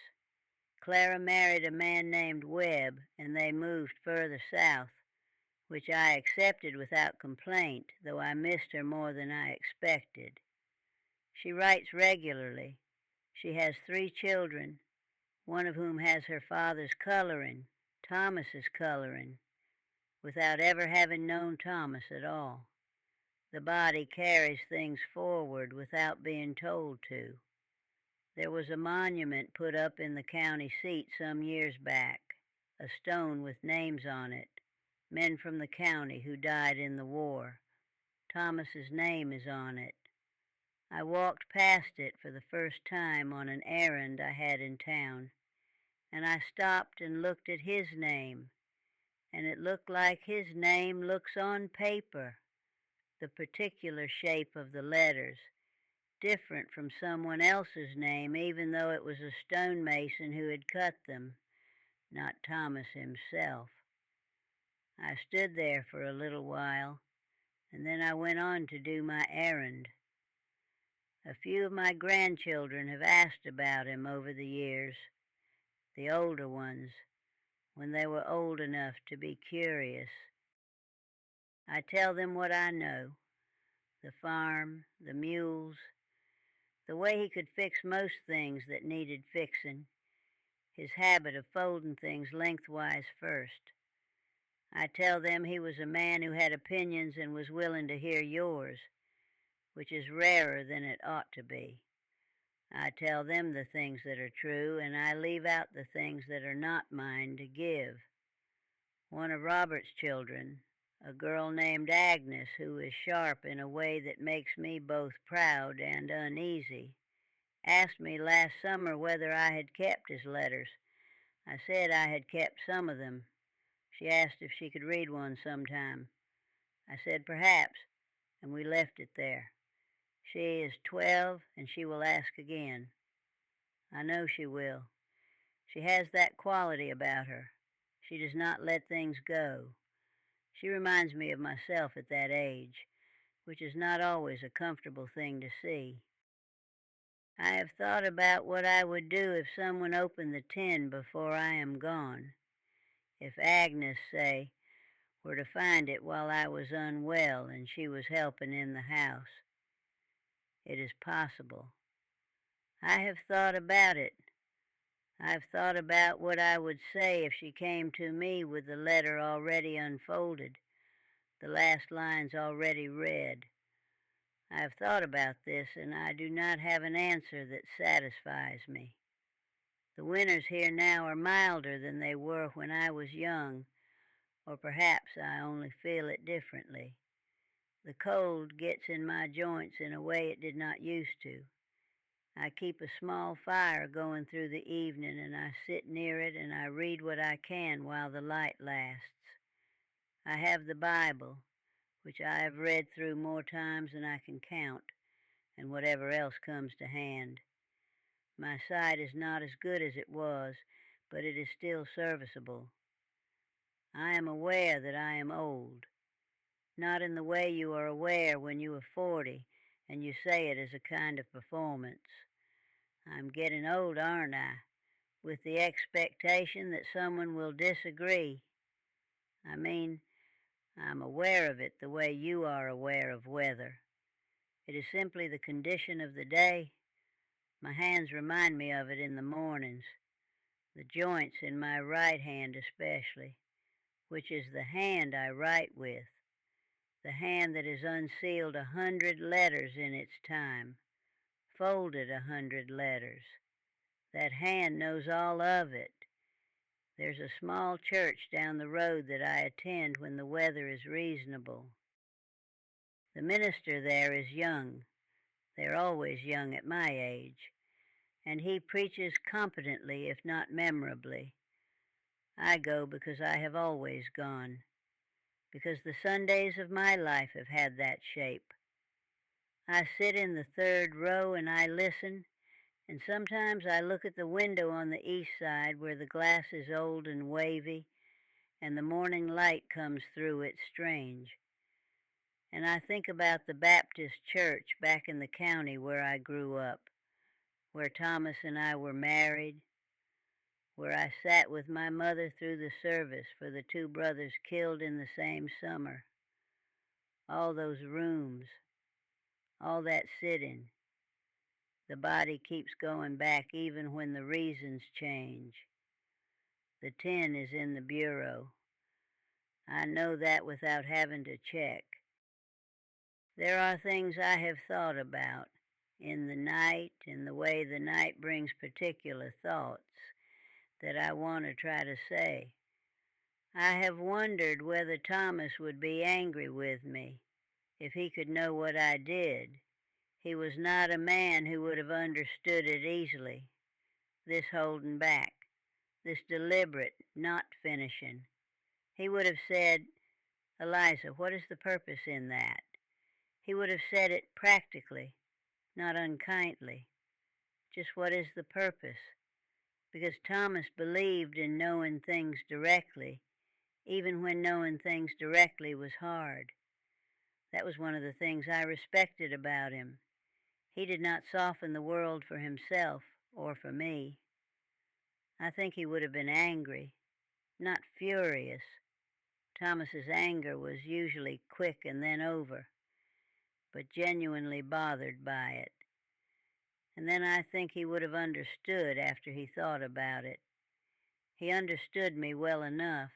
Clara married a man named Webb, and they moved further south, which I accepted without complaint, though I missed her more than I expected. She writes regularly. She has 3 children, one of whom has her father's coloring, Thomas's coloring, without ever having known Thomas at all. The body carries things forward without being told to. There was a monument put up in the county seat some years back, a stone with names on it, men from the county who died in the war. Thomas's name is on it. I walked past it for the first time on an errand I had in town, and I stopped and looked at his name, and it looked like his name looks on paper, the particular shape of the letters, different from someone else's name, even though it was a stonemason who had cut them, not Thomas himself. I stood there for a little while, and then I went on to do my errand. A few of my grandchildren have asked about him over the years. the older ones, when they were old enough to be curious. I tell them what I know, the farm, the mules, the way he could fix most things that needed fixing, his habit of folding things lengthwise first. I tell them he was a man who had opinions and was willing to hear yours, which is rarer than it ought to be. I tell them the things that are true, and I leave out the things that are not mine to give. One of Robert's children, a girl named Agnes, who is sharp in a way that makes me both proud and uneasy, asked me last summer whether I had kept his letters. I said I had kept some of them. She asked if she could read one sometime. I said perhaps, and we left it there. She is 12, and she will ask again. I know she will. She has that quality about her. She does not let things go. She reminds me of myself at that age, which is not always a comfortable thing to see. I have thought about what I would do if someone opened the tin before I am gone. If Agnes, say, were to find it while I was unwell and she was helping in the house. It is possible. I have thought about it. I've thought about what I would say if she came to me with the letter already unfolded, the last lines already read. I have thought about this, and I do not have an answer that satisfies me. The winters here now are milder than they were when I was young, or perhaps I only feel it differently. The cold gets in my joints in a way it did not used to. I keep a small fire going through the evening, and I sit near it and I read what I can while the light lasts. I have the Bible, which I have read through more times than I can count, and whatever else comes to hand. My sight is not as good as it was, but it is still serviceable. I am aware that I am old, not in the way you are aware when you are 40 and you say it as a kind of performance. I'm getting old, aren't I? With the expectation that someone will disagree. I mean, I'm aware of it the way you are aware of weather. It is simply the condition of the day. My hands remind me of it in the mornings, the joints in my right hand especially, which is the hand I write with, the hand that has unsealed 100 letters in its time, folded 100 letters. That hand knows all of it. There's a small church down the road that I attend when the weather is reasonable. The minister there is young. They're always young at my age. And he preaches competently, if not memorably. I go because I have always gone, because the Sundays of my life have had that shape. I sit in the third row and I listen, and sometimes I look at the window on the east side where the glass is old and wavy, and the morning light comes through it strange. And I think about the Baptist church back in the county where I grew up, where Thomas and I were married, where I sat with my mother through the service for the two brothers killed in the same summer. All those rooms, all that sitting. The body keeps going back even when the reasons change. The tin is in the bureau. I know that without having to check. There are things I have thought about in the night, in the way the night brings particular thoughts that I want to try to say. I have wondered whether Thomas would be angry with me if he could know what I did. He was not a man who would have understood it easily, this holding back, this deliberate not finishing. He would have said, "Eliza, what is the purpose in that?" He would have said it practically, not unkindly. Just what is the purpose? Because Thomas believed in knowing things directly, even when knowing things directly was hard. That was one of the things I respected about him. He did not soften the world for himself or for me. I think he would have been angry, not furious. Thomas's anger was usually quick and then over, but genuinely bothered by it. And then I think he would have understood after he thought about it. He understood me well enough.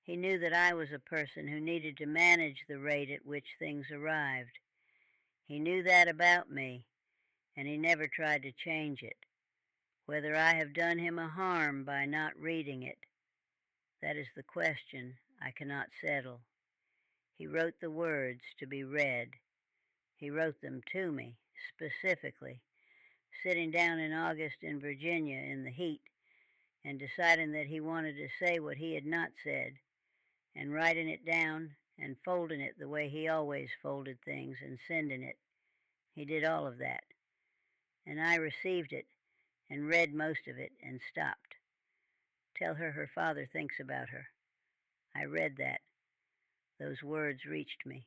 He knew that I was a person who needed to manage the rate at which things arrived. He knew that about me, and he never tried to change it. Whether I have done him a harm by not reading it, that is the question I cannot settle. He wrote the words to be read. He wrote them to me, specifically, sitting down in August in Virginia in the heat and deciding that he wanted to say what he had not said, and writing it down and folding it the way he always folded things and sending it. He did all of that. And I received it and read most of it and stopped. Tell her father thinks about her. I read that. Those words reached me.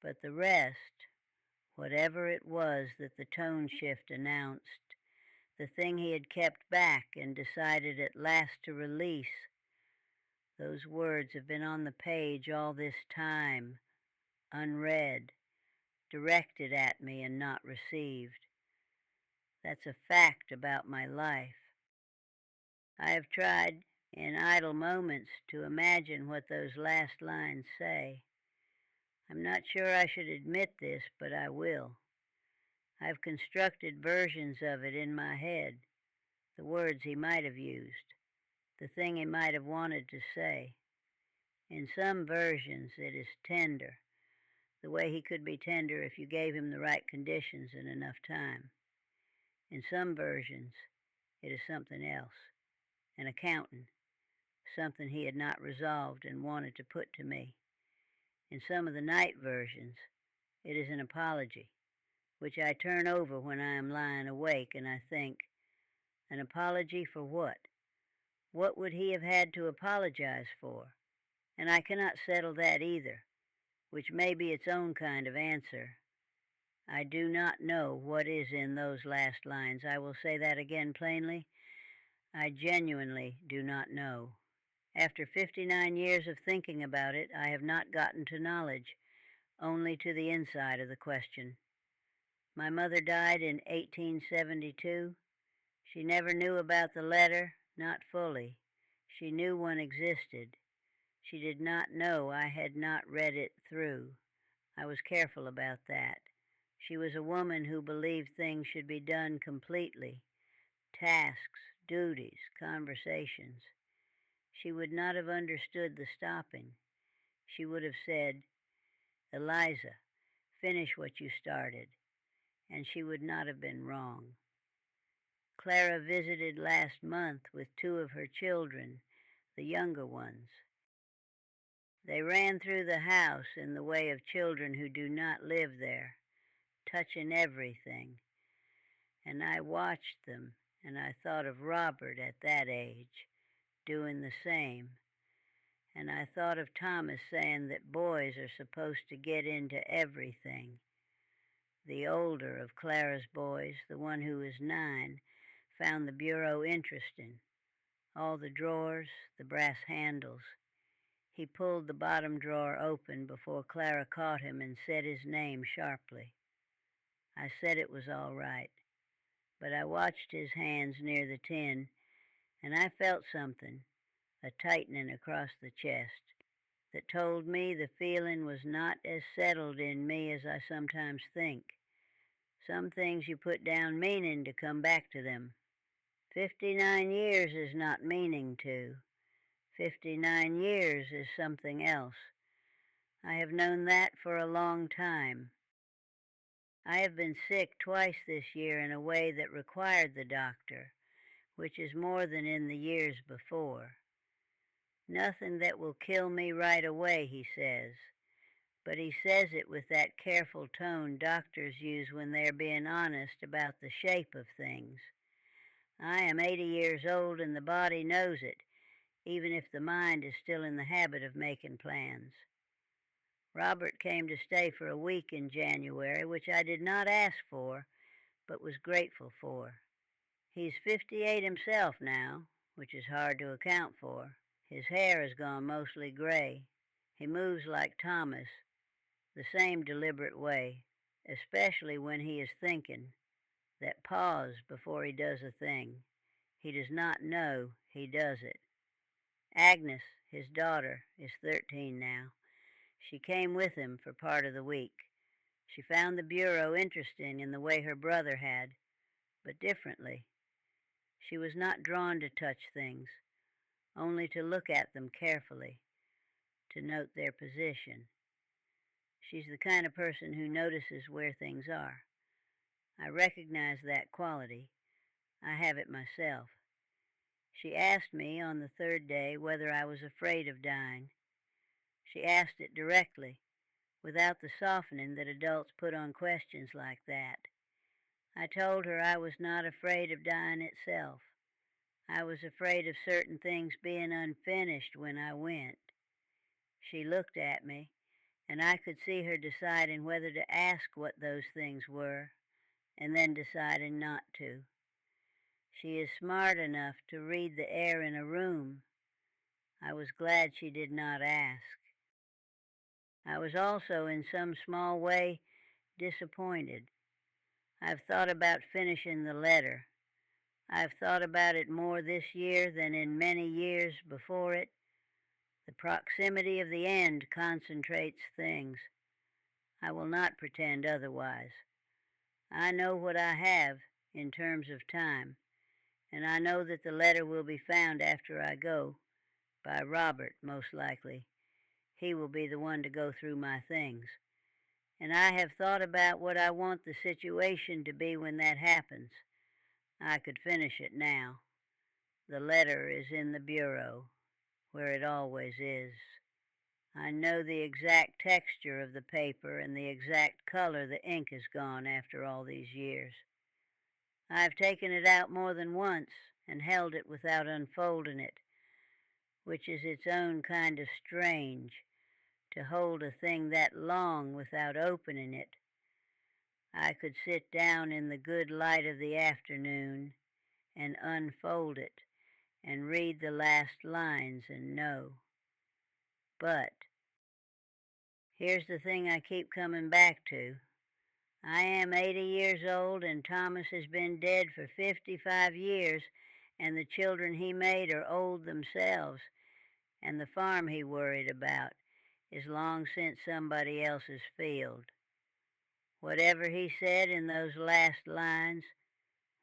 But the rest, whatever it was that the tone shift announced, the thing he had kept back and decided at last to release, those words have been on the page all this time, unread, directed at me and not received. That's a fact about my life. I have tried in idle moments to imagine what those last lines say. I'm not sure I should admit this, but I will. I've constructed versions of it in my head, the words he might have used, the thing he might have wanted to say. In some versions it is tender, the way he could be tender if you gave him the right conditions and enough time. In some versions it is something else, an accountant, something he had not resolved and wanted to put to me. In some of the night versions it is an apology, which I turn over when I am lying awake, and I think, an apology for what? What would he have had to apologize for? And I cannot settle that either, which may be its own kind of answer. I do not know what is in those last lines. I will say that again plainly. I genuinely do not know. After 59 years of thinking about it, I have not gotten to knowledge, only to the inside of the question. My mother died in 1872. She never knew about the letter, not fully. She knew one existed. She did not know I had not read it through. I was careful about that. She was a woman who believed things should be done completely. Tasks, duties, conversations. She would not have understood the stopping. She would have said, Eliza, finish what you started. And she would not have been wrong. Clara visited last month with 2 of her children, the younger ones. They ran through the house in the way of children who do not live there, touching everything. And I watched them, and I thought of Robert at that age, doing the same. And I thought of Thomas saying that boys are supposed to get into everything. The older of Clara's boys, the one who was 9, found the bureau interesting. All the drawers, the brass handles. He pulled the bottom drawer open before Clara caught him and said his name sharply. I said it was all right, but I watched his hands near the tin, and I felt something, a tightening across the chest, that told me the feeling was not as settled in me as I sometimes think. Some things you put down meaning to come back to them. 59 years is not meaning to. 59 years is something else. I have known that for a long time. I have been sick twice this year in a way that required the doctor, which is more than in the years before. Nothing that will kill me right away, he says. But he says it with that careful tone doctors use when they are being honest about the shape of things. I am 80 years old and the body knows it, even if the mind is still in the habit of making plans. Robert came to stay for a week in January, which I did not ask for, but was grateful for. He's 58 himself now, which is hard to account for. His hair has gone mostly gray. He moves like Thomas, the same deliberate way, especially when he is thinking, that pause before he does a thing. He does not know he does it. Agnes, his daughter, is 13 now. She came with him for part of the week. She found the bureau interesting in the way her brother had, but differently. She was not drawn to touch things, only to look at them carefully, to note their position. She's the kind of person who notices where things are. I recognize that quality. I have it myself. She asked me on the third day whether I was afraid of dying. She asked it directly, without the softening that adults put on questions like that. I told her I was not afraid of dying itself. I was afraid of certain things being unfinished when I went. She looked at me, and I could see her deciding whether to ask what those things were, and then deciding not to. She is smart enough to read the air in a room. I was glad she did not ask. I was also in some small way disappointed. I've thought about finishing the letter. I've thought about it more this year than in many years before it. The proximity of the end concentrates things. I will not pretend otherwise. I know what I have in terms of time, and I know that the letter will be found after I go, by Robert, most likely. He will be the one to go through my things. And I have thought about what I want the situation to be when that happens. I could finish it now. The letter is in the bureau, where it always is. I know the exact texture of the paper and the exact color the ink has gone after all these years. I've taken it out more than once and held it without unfolding it, which is its own kind of strange, to hold a thing that long without opening it. I could sit down in the good light of the afternoon and unfold it and read the last lines and know. But here's the thing I keep coming back to. I am 80 years old, and Thomas has been dead for 55 years, and the children he made are old themselves, and the farm he worried about is long since somebody else's field. Whatever he said in those last lines,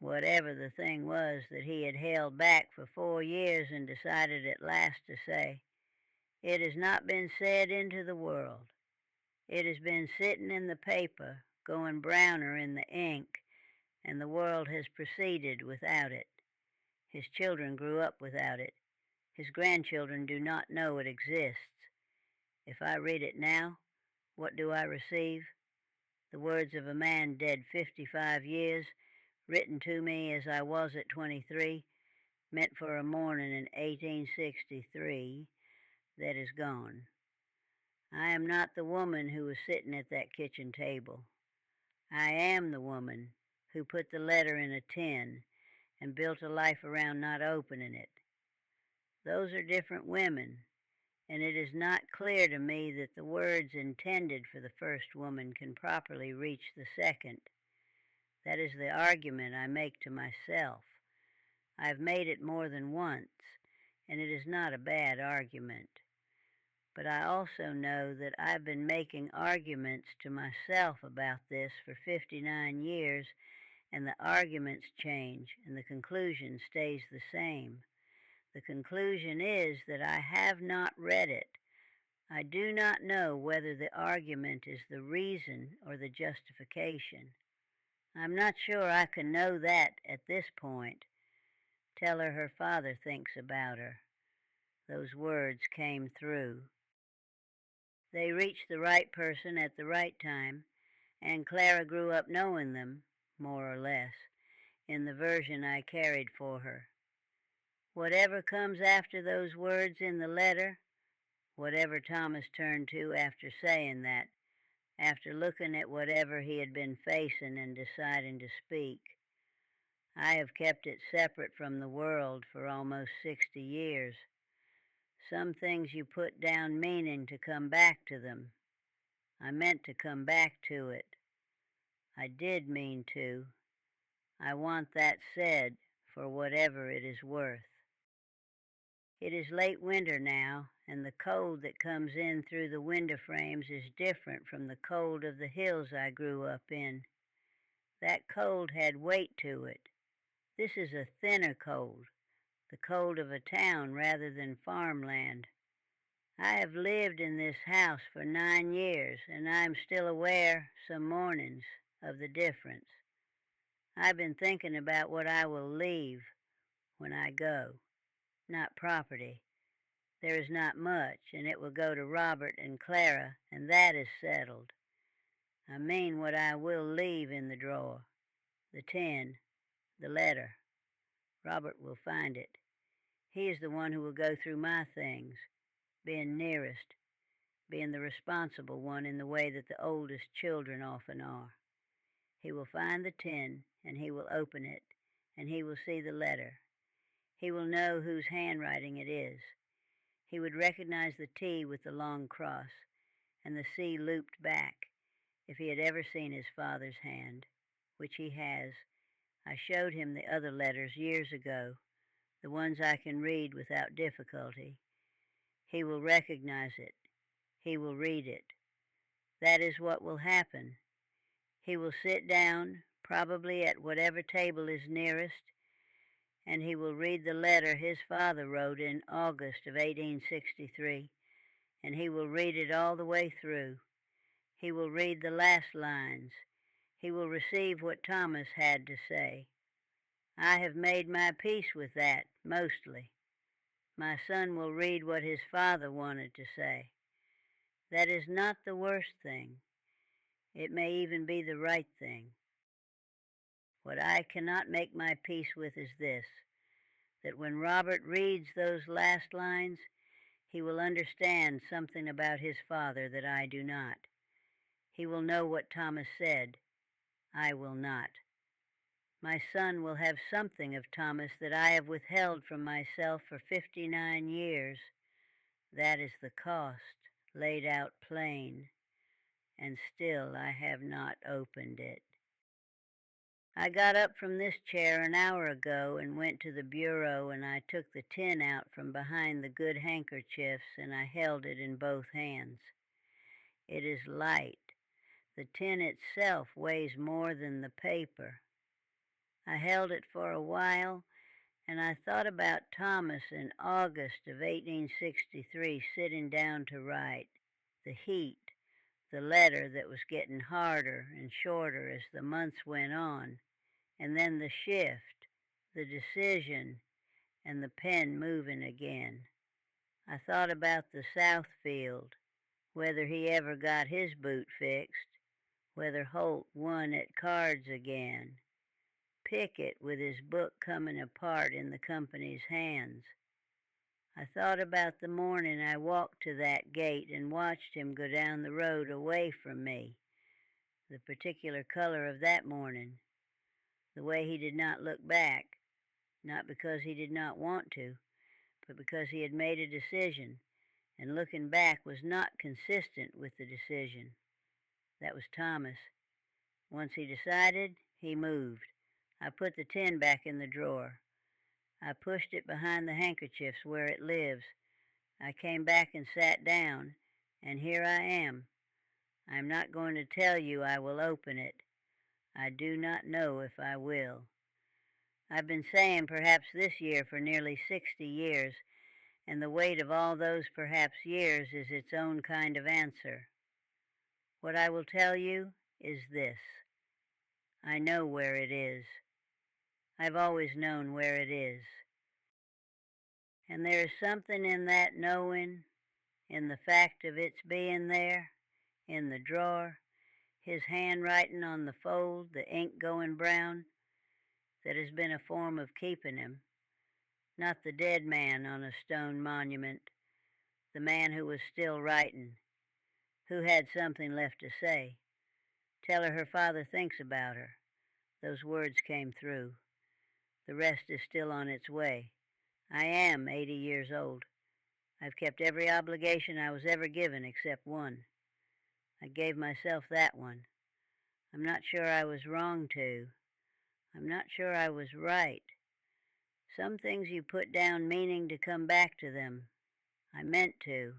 whatever the thing was that he had held back for 4 years and decided at last to say, it has not been said into the world. It has been sitting in the paper, going browner in the ink, and the world has proceeded without it. His children grew up without it. His grandchildren do not know it exists. If I read it now, what do I receive? The words of a man dead 55 years, written to me as I was at 23, meant for a morning in 1863, that is gone. I am not the woman who was sitting at that kitchen table. I am the woman who put the letter in a tin and built a life around not opening it. Those are different women, and it is not clear to me that the words intended for the first woman can properly reach the second. That is the argument I make to myself. I've made it more than once, and it is not a bad argument. But I also know that I've been making arguments to myself about this for 59 years, and the arguments change, and the conclusion stays the same. The conclusion is that I have not read it. I do not know whether the argument is the reason or the justification. I'm not sure I can know that at this point. Tell her father thinks about her. Those words came through. They reached the right person at the right time, and Clara grew up knowing them, more or less, in the version I carried for her. Whatever comes after those words in the letter, whatever Thomas turned to after saying that, after looking at whatever he had been facing and deciding to speak, I have kept it separate from the world for almost 60 years. Some things you put down meaning to come back to them. I meant to come back to it. I did mean to. I want that said for whatever it is worth. It is late winter now, and the cold that comes in through the window frames is different from the cold of the hills I grew up in. That cold had weight to it. This is a thinner cold, the cold of a town rather than farmland. I have lived in this house for 9 years, and I am still aware, some mornings, of the difference. I've been thinking about what I will leave when I go. Not property. There is not much, and it will go to Robert and Clara, and that is settled. I mean what I will leave in the drawer. The tin, the letter. Robert will find it. He is the one who will go through my things, being nearest, being the responsible one in the way that the oldest children often are. He will find the tin, and he will open it, and he will see the letter. He will know whose handwriting it is. He would recognize the T with the long cross, and the C looped back, if he had ever seen his father's hand, which he has. I showed him the other letters years ago, the ones I can read without difficulty. He will recognize it. He will read it. That is what will happen. He will sit down, probably at whatever table is nearest, and he will read the letter his father wrote in August of 1863, and he will read it all the way through. He will read the last lines. He will receive what Thomas had to say. I have made my peace with that, mostly. My son will read what his father wanted to say. That is not the worst thing. It may even be the right thing. What I cannot make my peace with is this, that when Robert reads those last lines, he will understand something about his father that I do not. He will know what Thomas said. I will not. My son will have something of Thomas that I have withheld from myself for 59 years. That is the cost, laid out plain, and still I have not opened it. I got up from this chair an hour ago and went to the bureau, and I took the tin out from behind the good handkerchiefs, and I held it in both hands. It is light. The tin itself weighs more than the paper. I held it for a while, and I thought about Thomas in August of 1863 sitting down to write. The heat, the letter that was getting harder and shorter as the months went on, and then the shift, the decision, and the pen moving again. I thought about the south field, whether he ever got his boot fixed, whether Holt won at cards again, Pickett with his book coming apart in the company's hands. I thought about the morning I walked to that gate and watched him go down the road away from me, the particular color of that morning, the way he did not look back, not because he did not want to, but because he had made a decision, and looking back was not consistent with the decision. That was Thomas. Once he decided, he moved. I put the tin back in the drawer. I pushed it behind the handkerchiefs where it lives. I came back and sat down, and here I am. I am not going to tell you I will open it. I do not know if I will. I've been saying perhaps this year for nearly 60 years, and the weight of all those perhaps years is its own kind of answer. What I will tell you is this. I know where it is. I've always known where it is. And there is something in that knowing, in the fact of its being there, in the drawer, his handwriting on the fold, the ink going brown, that has been a form of keeping him. Not the dead man on a stone monument, the man who was still writing, who had something left to say. Tell her father thinks about her. Those words came through. The rest is still on its way. I am 80 years old. I've kept every obligation I was ever given except one. I gave myself that one. I'm not sure I was wrong to. I'm not sure I was right. Some things you put down meaning to come back to them. I meant to.